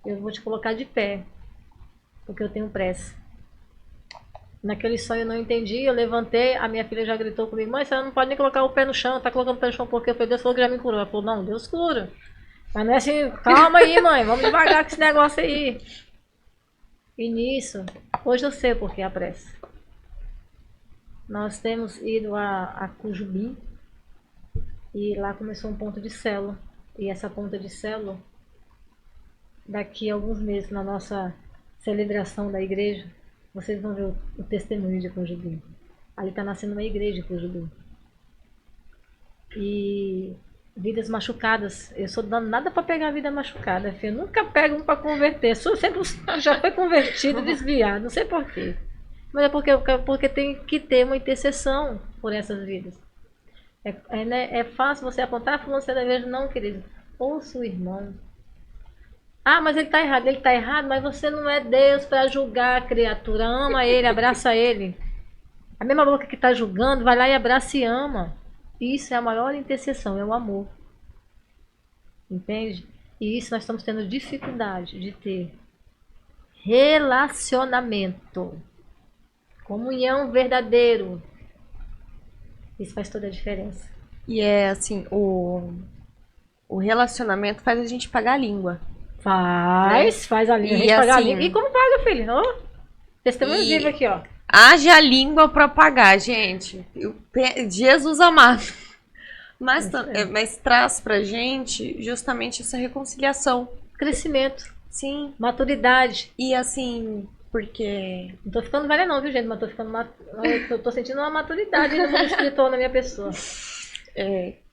Eu vou te colocar de pé, porque eu tenho pressa. Naquele sonho eu não entendi, eu levantei, a minha filha já gritou comigo, mãe, você não pode nem colocar o pé no chão, tá colocando o pé no chão porque eu falei, Deus falou que já me curou. Ela falou, não, Deus cura. Mas não é assim, calma aí, mãe, vamos devagar com esse negócio aí. E nisso, hoje eu sei o porquê a pressa. Nós temos ido a Cujubim e lá começou um ponto de célula. E essa ponta de célula, daqui a alguns meses, na nossa celebração da igreja, vocês vão ver o testemunho de Cujubim. Ali está nascendo uma igreja em Cujubim. E vidas machucadas. Eu sou danada para pegar a vida machucada. Filho. Eu nunca pego um para converter. Sou sempre já foi convertido, desviado. Não sei porquê. Mas é porque tem que ter uma intercessão por essas vidas. É fácil você apontar, falando você da igreja, não, querido. Ouça o irmão. Ah, mas ele está errado, mas você não é Deus para julgar a criatura. Ama ele, abraça ele. A mesma boca que está julgando, vai lá e abraça e ama. Isso é a maior intercessão, é o amor. Entende? E isso nós estamos tendo dificuldade de ter. Relacionamento. Comunhão verdadeiro. Isso faz toda a diferença. E é assim, o relacionamento faz a gente pagar a língua. Faz a língua. E A gente paga a assim- língua. E como paga, filho? Ó, testemunho vivo aqui, ó. Haja língua para pagar, gente. Jesus amado. Mas, Isso aí. mas traz pra gente justamente essa reconciliação. Crescimento, Sim. maturidade. E assim, porque Não tô ficando velha não, viu, gente? Mas eu tô sentindo uma maturidade no mundo espiritual na minha pessoa.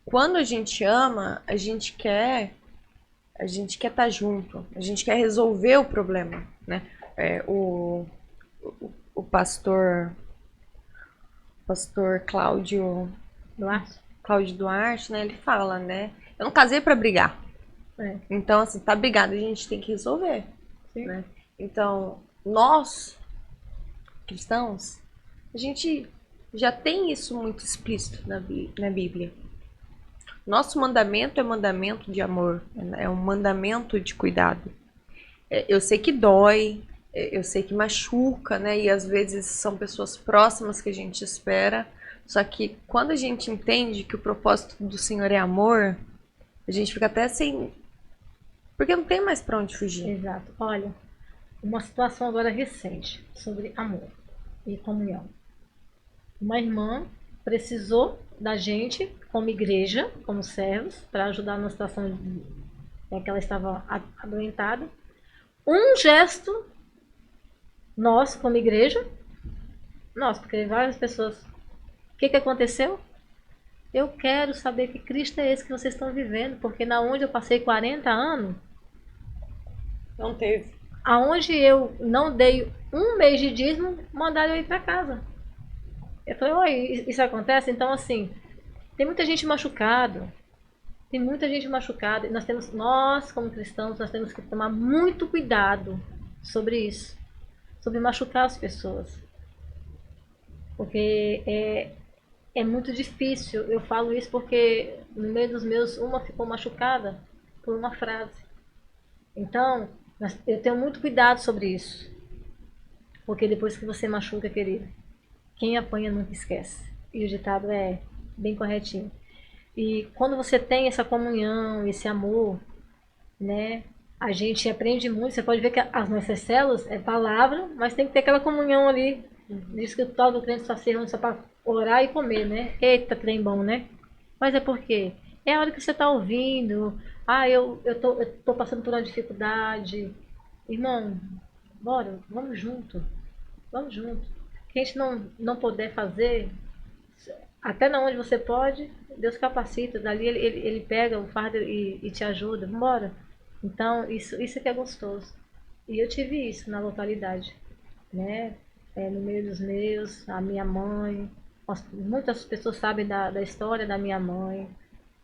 quando a gente ama, a gente quer estar junto, a gente quer resolver o problema, né? O pastor Cláudio Duarte, né? Ele fala, né? Eu não casei pra brigar. Então, assim, tá brigado, a gente tem que resolver. Sim. Né? Então, nós, cristãos, a gente já tem isso muito explícito na Bíblia. Nosso mandamento é mandamento de amor, é um mandamento de cuidado. Eu sei que dói, eu sei que machuca, né? E às vezes são pessoas próximas que a gente espera. Só que quando a gente entende que o propósito do Senhor é amor, a gente fica até sem... Porque não tem mais pra onde fugir. Exato. Olha, uma situação agora recente sobre amor e comunhão. Uma irmã precisou da gente, como igreja, como servos, para ajudar numa situação que ela estava adoentada. Um gesto nosso, como igreja, porque várias pessoas... O que aconteceu? Eu quero saber que Cristo é esse que vocês estão vivendo, porque na onde eu passei 40 anos, Não teve. aonde eu não dei um mês de dízimo, mandaram eu ir para casa. Eu falei, oi, isso acontece? Então, assim, tem muita gente machucada. Tem muita gente machucada. E nós, como cristãos, nós temos que tomar muito cuidado sobre isso. Sobre machucar as pessoas. Porque é muito difícil. Eu falo isso porque no meio dos meus, uma ficou machucada por uma frase. Então, eu tenho muito cuidado sobre isso. Porque depois que você machuca, querido, quem apanha nunca esquece. E o ditado é bem corretinho. E quando você tem essa comunhão, esse amor, né? A gente aprende muito. Você pode ver que as nossas células é palavra, mas tem que ter aquela comunhão ali. Diz que o tal do crente só se reúne só para orar e comer, né? Eita, trem bom, né? Mas é porque é a hora que você está ouvindo. Ah, eu tô passando por uma dificuldade. Irmão, bora, vamos junto. Vamos junto. O que a gente não puder fazer, até na onde você pode, Deus capacita. Dali ele pega o fardo e te ajuda. Bora. Então, isso que é gostoso. E eu tive isso na localidade, né? No meio dos meus, a minha mãe. Muitas pessoas sabem da história da minha mãe.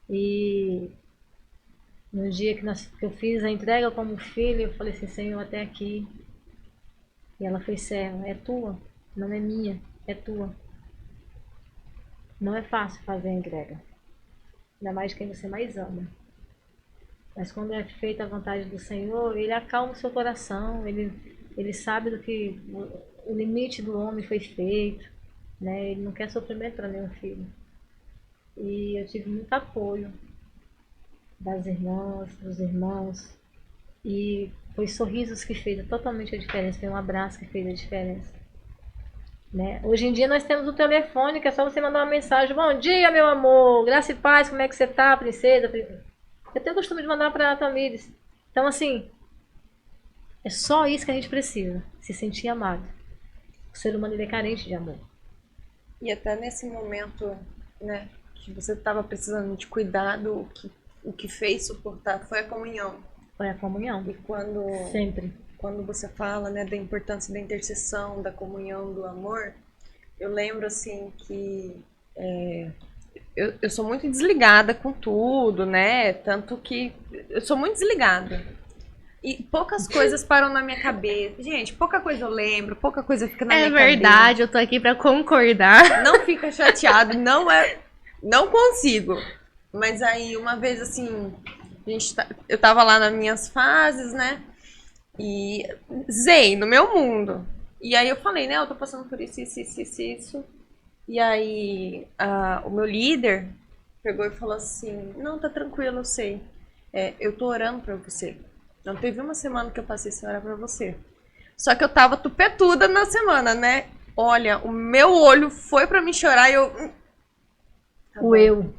E no dia que eu fiz a entrega como filho, eu falei assim, Senhor, até aqui. E ela foi serva, é tua, não é minha, é tua. Não é fácil fazer a entrega, ainda mais de quem você mais ama. Mas quando é feita a vontade do Senhor, Ele acalma o seu coração, Ele sabe do que o limite do homem foi feito, né? Ele não quer sofrimento para nenhum filho. E eu tive muito apoio das irmãs, dos irmãos, e foi sorrisos que fez totalmente a diferença, foi um abraço que fez a diferença. Né? Hoje em dia nós temos o telefone, que é só você mandar uma mensagem, bom dia meu amor, graça e paz, como é que você tá, princesa? Eu tenho o costume de mandar para a Tamires. Então assim, é só isso que a gente precisa, se sentir amado. O ser humano ele é carente de amor. E até nesse momento, né, que você estava precisando de cuidado, o que fez suportar foi a comunhão. Foi a comunhão. E sempre. Quando você fala, né, da importância da intercessão, da comunhão, do amor, eu lembro assim que eu sou muito desligada com tudo, né? Tanto que eu sou muito desligada. E poucas coisas param na minha cabeça. Gente, pouca coisa eu lembro, pouca coisa fica na minha cabeça. É verdade, eu tô aqui pra concordar. Não fica chateado, não consigo. Mas aí, uma vez assim, eu tava lá nas minhas fases, né? E zen, no meu mundo. E aí eu falei, né? Eu tô passando por isso. E aí, o meu líder pegou e falou assim, não, tá tranquilo, eu sei. Eu tô orando pra você. Não teve uma semana que eu passei sem orar pra você. Só que eu tava tupetuda na semana, né? Olha, o meu olho foi pra me chorar e eu... Tá o eu.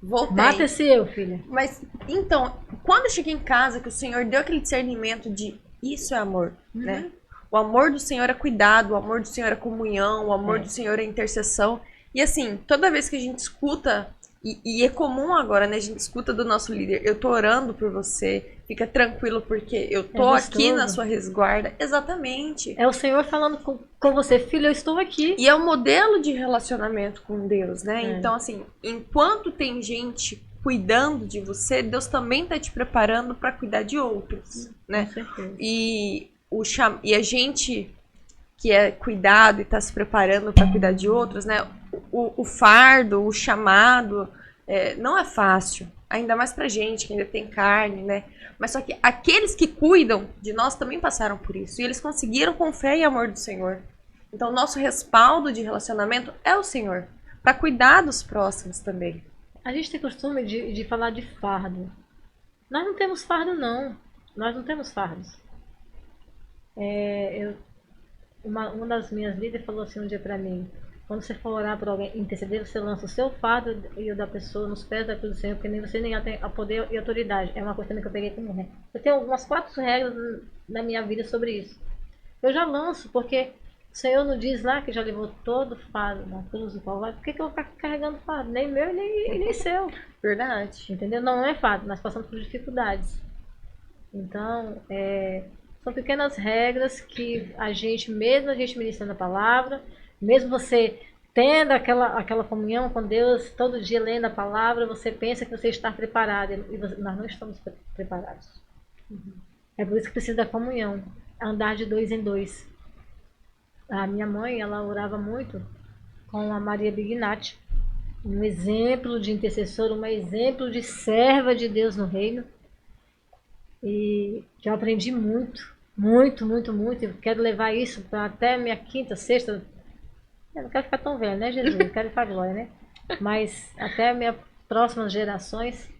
Voltei. Mata esse eu, filha. Mas, então, quando eu cheguei em casa, que o Senhor deu aquele discernimento de isso é amor, né? O amor do Senhor é cuidado, o amor do Senhor é comunhão, o amor do Senhor é intercessão. E assim, toda vez que a gente escuta, e é comum agora, né? A gente escuta do nosso líder, eu tô orando por você, fica tranquilo porque eu tô aqui na sua resguarda. Exatamente. É o Senhor falando com você, filho, eu estou aqui. E é um modelo de relacionamento com Deus, né? Então, assim, enquanto tem gente cuidando de você, Deus também tá te preparando para cuidar de outros, né? Com certeza. E a gente que é cuidado e tá se preparando para cuidar de outros, né? O fardo, o chamado, não é fácil. Ainda mais pra gente, que ainda tem carne, né? Mas só que aqueles que cuidam de nós também passaram por isso. E eles conseguiram com fé e amor do Senhor. Então, nosso respaldo de relacionamento é o Senhor. Para cuidar dos próximos também. A gente tem costume de falar de fardo. Nós não temos fardo, não. Nós não temos fardos. Uma das minhas líderes falou assim um dia pra mim: quando você for orar por alguém, interceder, você lança o seu fardo e o da pessoa nos pés da cruz do Senhor, porque nem você nem tem a poder e autoridade. É uma coisa também que eu peguei como regra. Eu tenho umas 4 regras na minha vida sobre isso. Eu já lanço, porque o Senhor não diz lá que já levou todo o fardo na cruz do Calvário. Por que eu vou ficar carregando fardo? Nem meu, nem seu. Verdade. Entendeu? Não é fardo, nós passamos por dificuldades. Então, são pequenas regras que mesmo a gente ministrando a palavra, mesmo você tendo aquela comunhão com Deus, todo dia lendo a palavra, você pensa que você está preparado, e nós não estamos preparados. É por isso que precisa da comunhão, andar de 2 em 2. A minha mãe, ela orava muito com a Maria Bignatti, um exemplo de intercessora, um exemplo de serva de Deus no reino, e que eu aprendi muito Muito, muito, muito. Eu quero levar isso para até minha quinta, sexta. Eu não quero ficar tão velho, né, Jesus? Eu quero ir para a glória, né? Mas até minhas próximas gerações,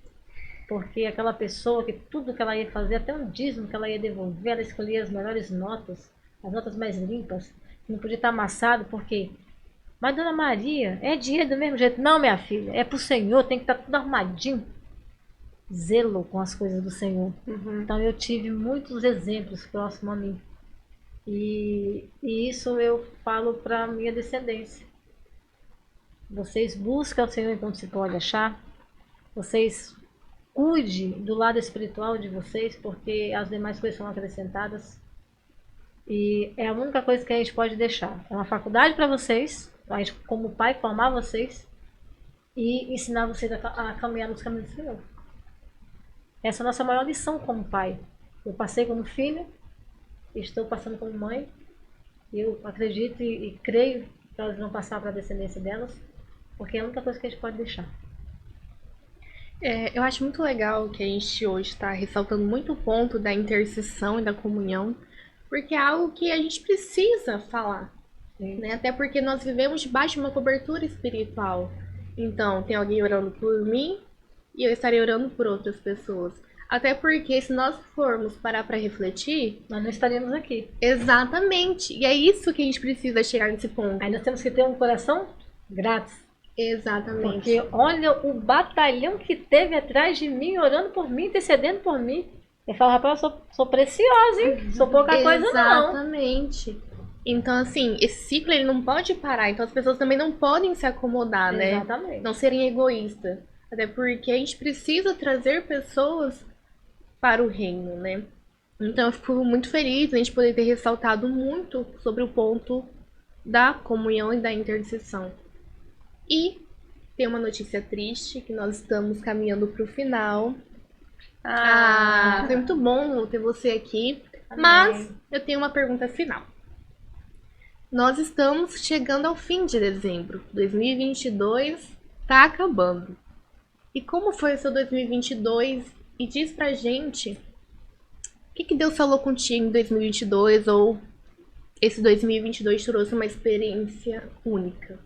porque aquela pessoa que tudo que ela ia fazer, até um dízimo que ela ia devolver, ela escolhia as melhores notas, as notas mais limpas, que não podia estar amassado, porque mas, Dona Maria, é dinheiro do mesmo jeito. Não, minha filha, é pro Senhor, tem que estar tudo arrumadinho. Zelo com as coisas do Senhor. Então, eu tive muitos exemplos próximos a mim. E isso eu falo para minha descendência. Vocês buscam o Senhor enquanto se pode achar. Vocês cuide do lado espiritual de vocês, porque as demais coisas são acrescentadas. E é a única coisa que a gente pode deixar. É uma faculdade para vocês, a gente, como pai, formar vocês e ensinar vocês a caminhar nos caminhos do Senhor. Essa é a nossa maior lição como pai. Eu passei como filha, estou passando como mãe. Eu acredito e creio que elas vão passar para a descendência delas, porque é a única coisa que a gente pode deixar. Eu acho muito legal que a gente hoje está ressaltando muito o ponto da intercessão e da comunhão, porque é algo que a gente precisa falar, né? Até porque nós vivemos debaixo de uma cobertura espiritual. Então, tem alguém orando por mim e eu estarei orando por outras pessoas. Até porque se nós formos parar para refletir, Nós não estaríamos aqui. exatamente, e é isso que a gente precisa chegar nesse ponto. Aí nós temos que ter um coração grátis. Exatamente. Porque olha o batalhão que teve atrás de mim, orando por mim, intercedendo por mim. Ele fala, rapaz, eu sou preciosa, hein? Sou pouca coisa, não. Exatamente. Então, assim, esse ciclo ele não pode parar. Então, as pessoas também não podem se acomodar, né? Exatamente. Não serem egoístas. Até porque a gente precisa trazer pessoas para o reino, né? Então, eu fico muito feliz a gente poder ter ressaltado muito sobre o ponto da comunhão e da intercessão. E tem uma notícia triste, que nós estamos caminhando para o final. Foi muito bom ter você aqui. Amém. Mas eu tenho uma pergunta final. Nós estamos chegando ao fim de dezembro. 2022 tá acabando. E como foi o seu 2022? E diz pra gente o que Deus falou contigo em 2022 ou esse 2022 trouxe uma experiência única.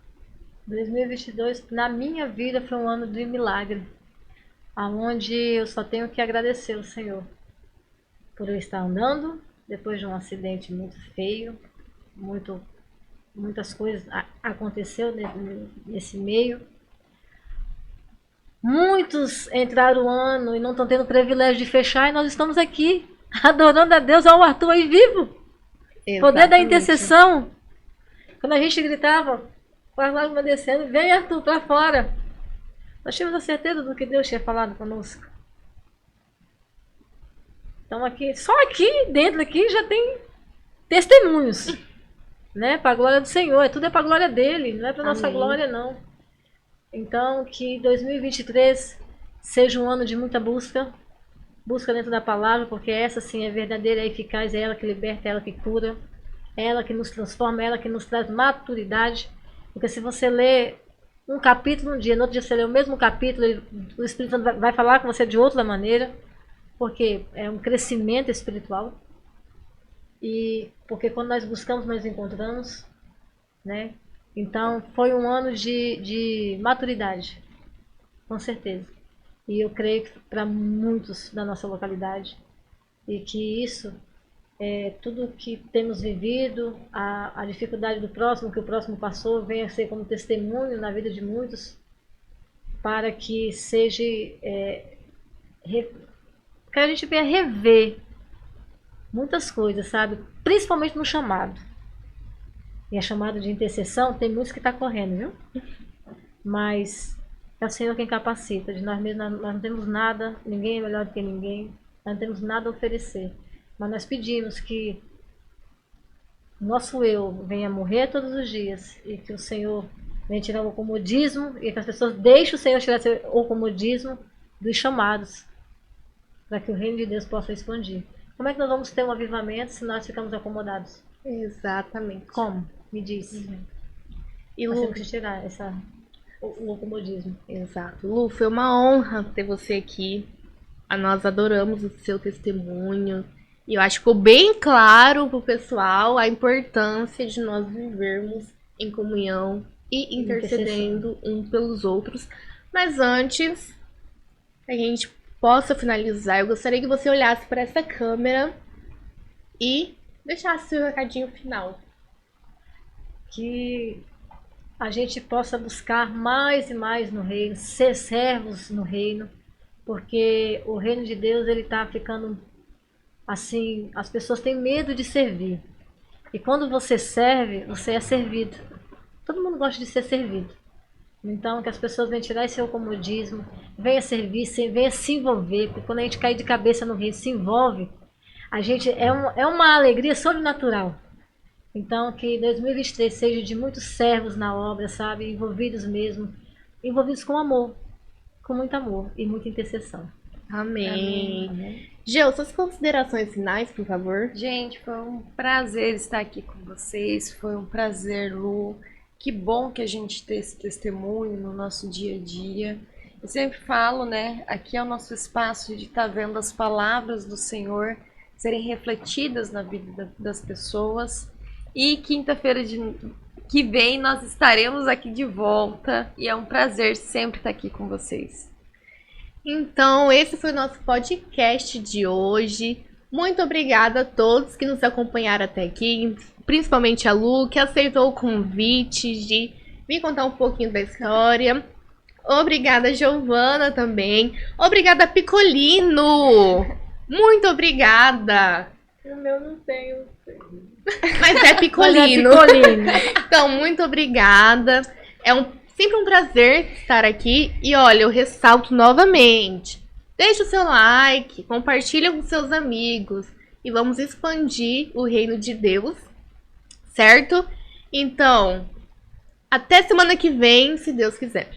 2022, na minha vida, foi um ano de milagre. Onde eu só tenho que agradecer ao Senhor por eu estar andando depois de um acidente muito feio, muitas coisas aconteceu nesse meio. Muitos entraram o ano e não estão tendo o privilégio de fechar, e nós estamos aqui adorando a Deus. Olha o Arthur aí vivo. Poder da intercessão. Quando a gente gritava, com as lágrimas descendo, vem Arthur para fora. Nós tínhamos a certeza do que Deus tinha falado conosco. Então aqui, só aqui, dentro aqui, já tem testemunhos. Né? Para a glória do Senhor. Tudo é para a glória dele, não é para nossa glória, não. Então, que 2023 seja um ano de muita busca. Busca dentro da palavra, porque essa sim é verdadeira, é eficaz, é ela que liberta, é ela que cura. É ela que nos transforma, é ela que nos traz maturidade. Porque se você lê um capítulo um dia, no outro dia você lê o mesmo capítulo, o Espírito Santo vai falar com você de outra maneira, porque é um crescimento espiritual. E porque quando nós buscamos, nós encontramos, né? Então foi um ano de maturidade, com certeza. E eu creio que para muitos da nossa localidade, e que isso tudo que temos vivido, a dificuldade do próximo, que o próximo passou, venha a ser como testemunho na vida de muitos, para que seja, que a gente venha rever muitas coisas, sabe? Principalmente no chamado. E a chamada de intercessão, tem muitos que estão correndo, viu? Mas é o Senhor quem capacita. De nós mesmos, nós não temos nada, ninguém é melhor do que ninguém, nós não temos nada a oferecer. Mas nós pedimos que nosso eu venha morrer todos os dias e que o Senhor venha tirar o comodismo e que as pessoas deixem o Senhor tirar o comodismo dos chamados, para que o reino de Deus possa expandir. Como é que nós vamos ter um avivamento se nós ficamos acomodados? Exatamente. Como? Me diz. E Nós Lu, temos que tirar o comodismo. exato. Lu, foi uma honra ter você aqui. Nós adoramos o seu testemunho E eu acho que ficou bem claro pro pessoal a importância de nós vivermos em comunhão e intercedendo uns pelos outros. Mas antes, que a gente possa finalizar, eu gostaria que você olhasse para essa câmera e deixasse seu recadinho final. Que a gente possa buscar mais e mais no reino, ser servos no reino, porque o reino de Deus ele está ficando assim, as pessoas têm medo de servir. E quando você serve, você é servido. Todo mundo gosta de ser servido. Então, que as pessoas venham tirar esse seu comodismo, venha servir, venha se envolver, porque quando a gente cai de cabeça no reino, se envolve, a gente é uma alegria sobrenatural. Então, que 2023 seja de muitos servos na obra, sabe? Envolvidos mesmo, envolvidos com amor, com muito amor e muita intercessão. Amém. Amém. Geu, suas considerações finais, por favor. Gente, foi um prazer estar aqui com vocês. Foi um prazer, Lu. Que bom que a gente tem esse testemunho no nosso dia a dia. Eu sempre falo, né? Aqui é o nosso espaço de estar vendo as palavras do Senhor serem refletidas na vida das pessoas. E quinta-feira que vem nós estaremos aqui de volta. E é um prazer sempre estar aqui com vocês. Então, esse foi o nosso podcast de hoje. Muito obrigada a todos que nos acompanharam até aqui, principalmente a Lu, que aceitou o convite de vir contar um pouquinho da história. Obrigada, Giovana, também. Obrigada, Picolino. Muito obrigada. O meu não tenho. Mas é Picolino. Mas é Picolino. Então, muito obrigada. Sempre um prazer estar aqui. E olha, eu ressalto novamente. Deixe o seu like, compartilha com seus amigos. E vamos expandir o reino de Deus. Certo? Então, até semana que vem, se Deus quiser.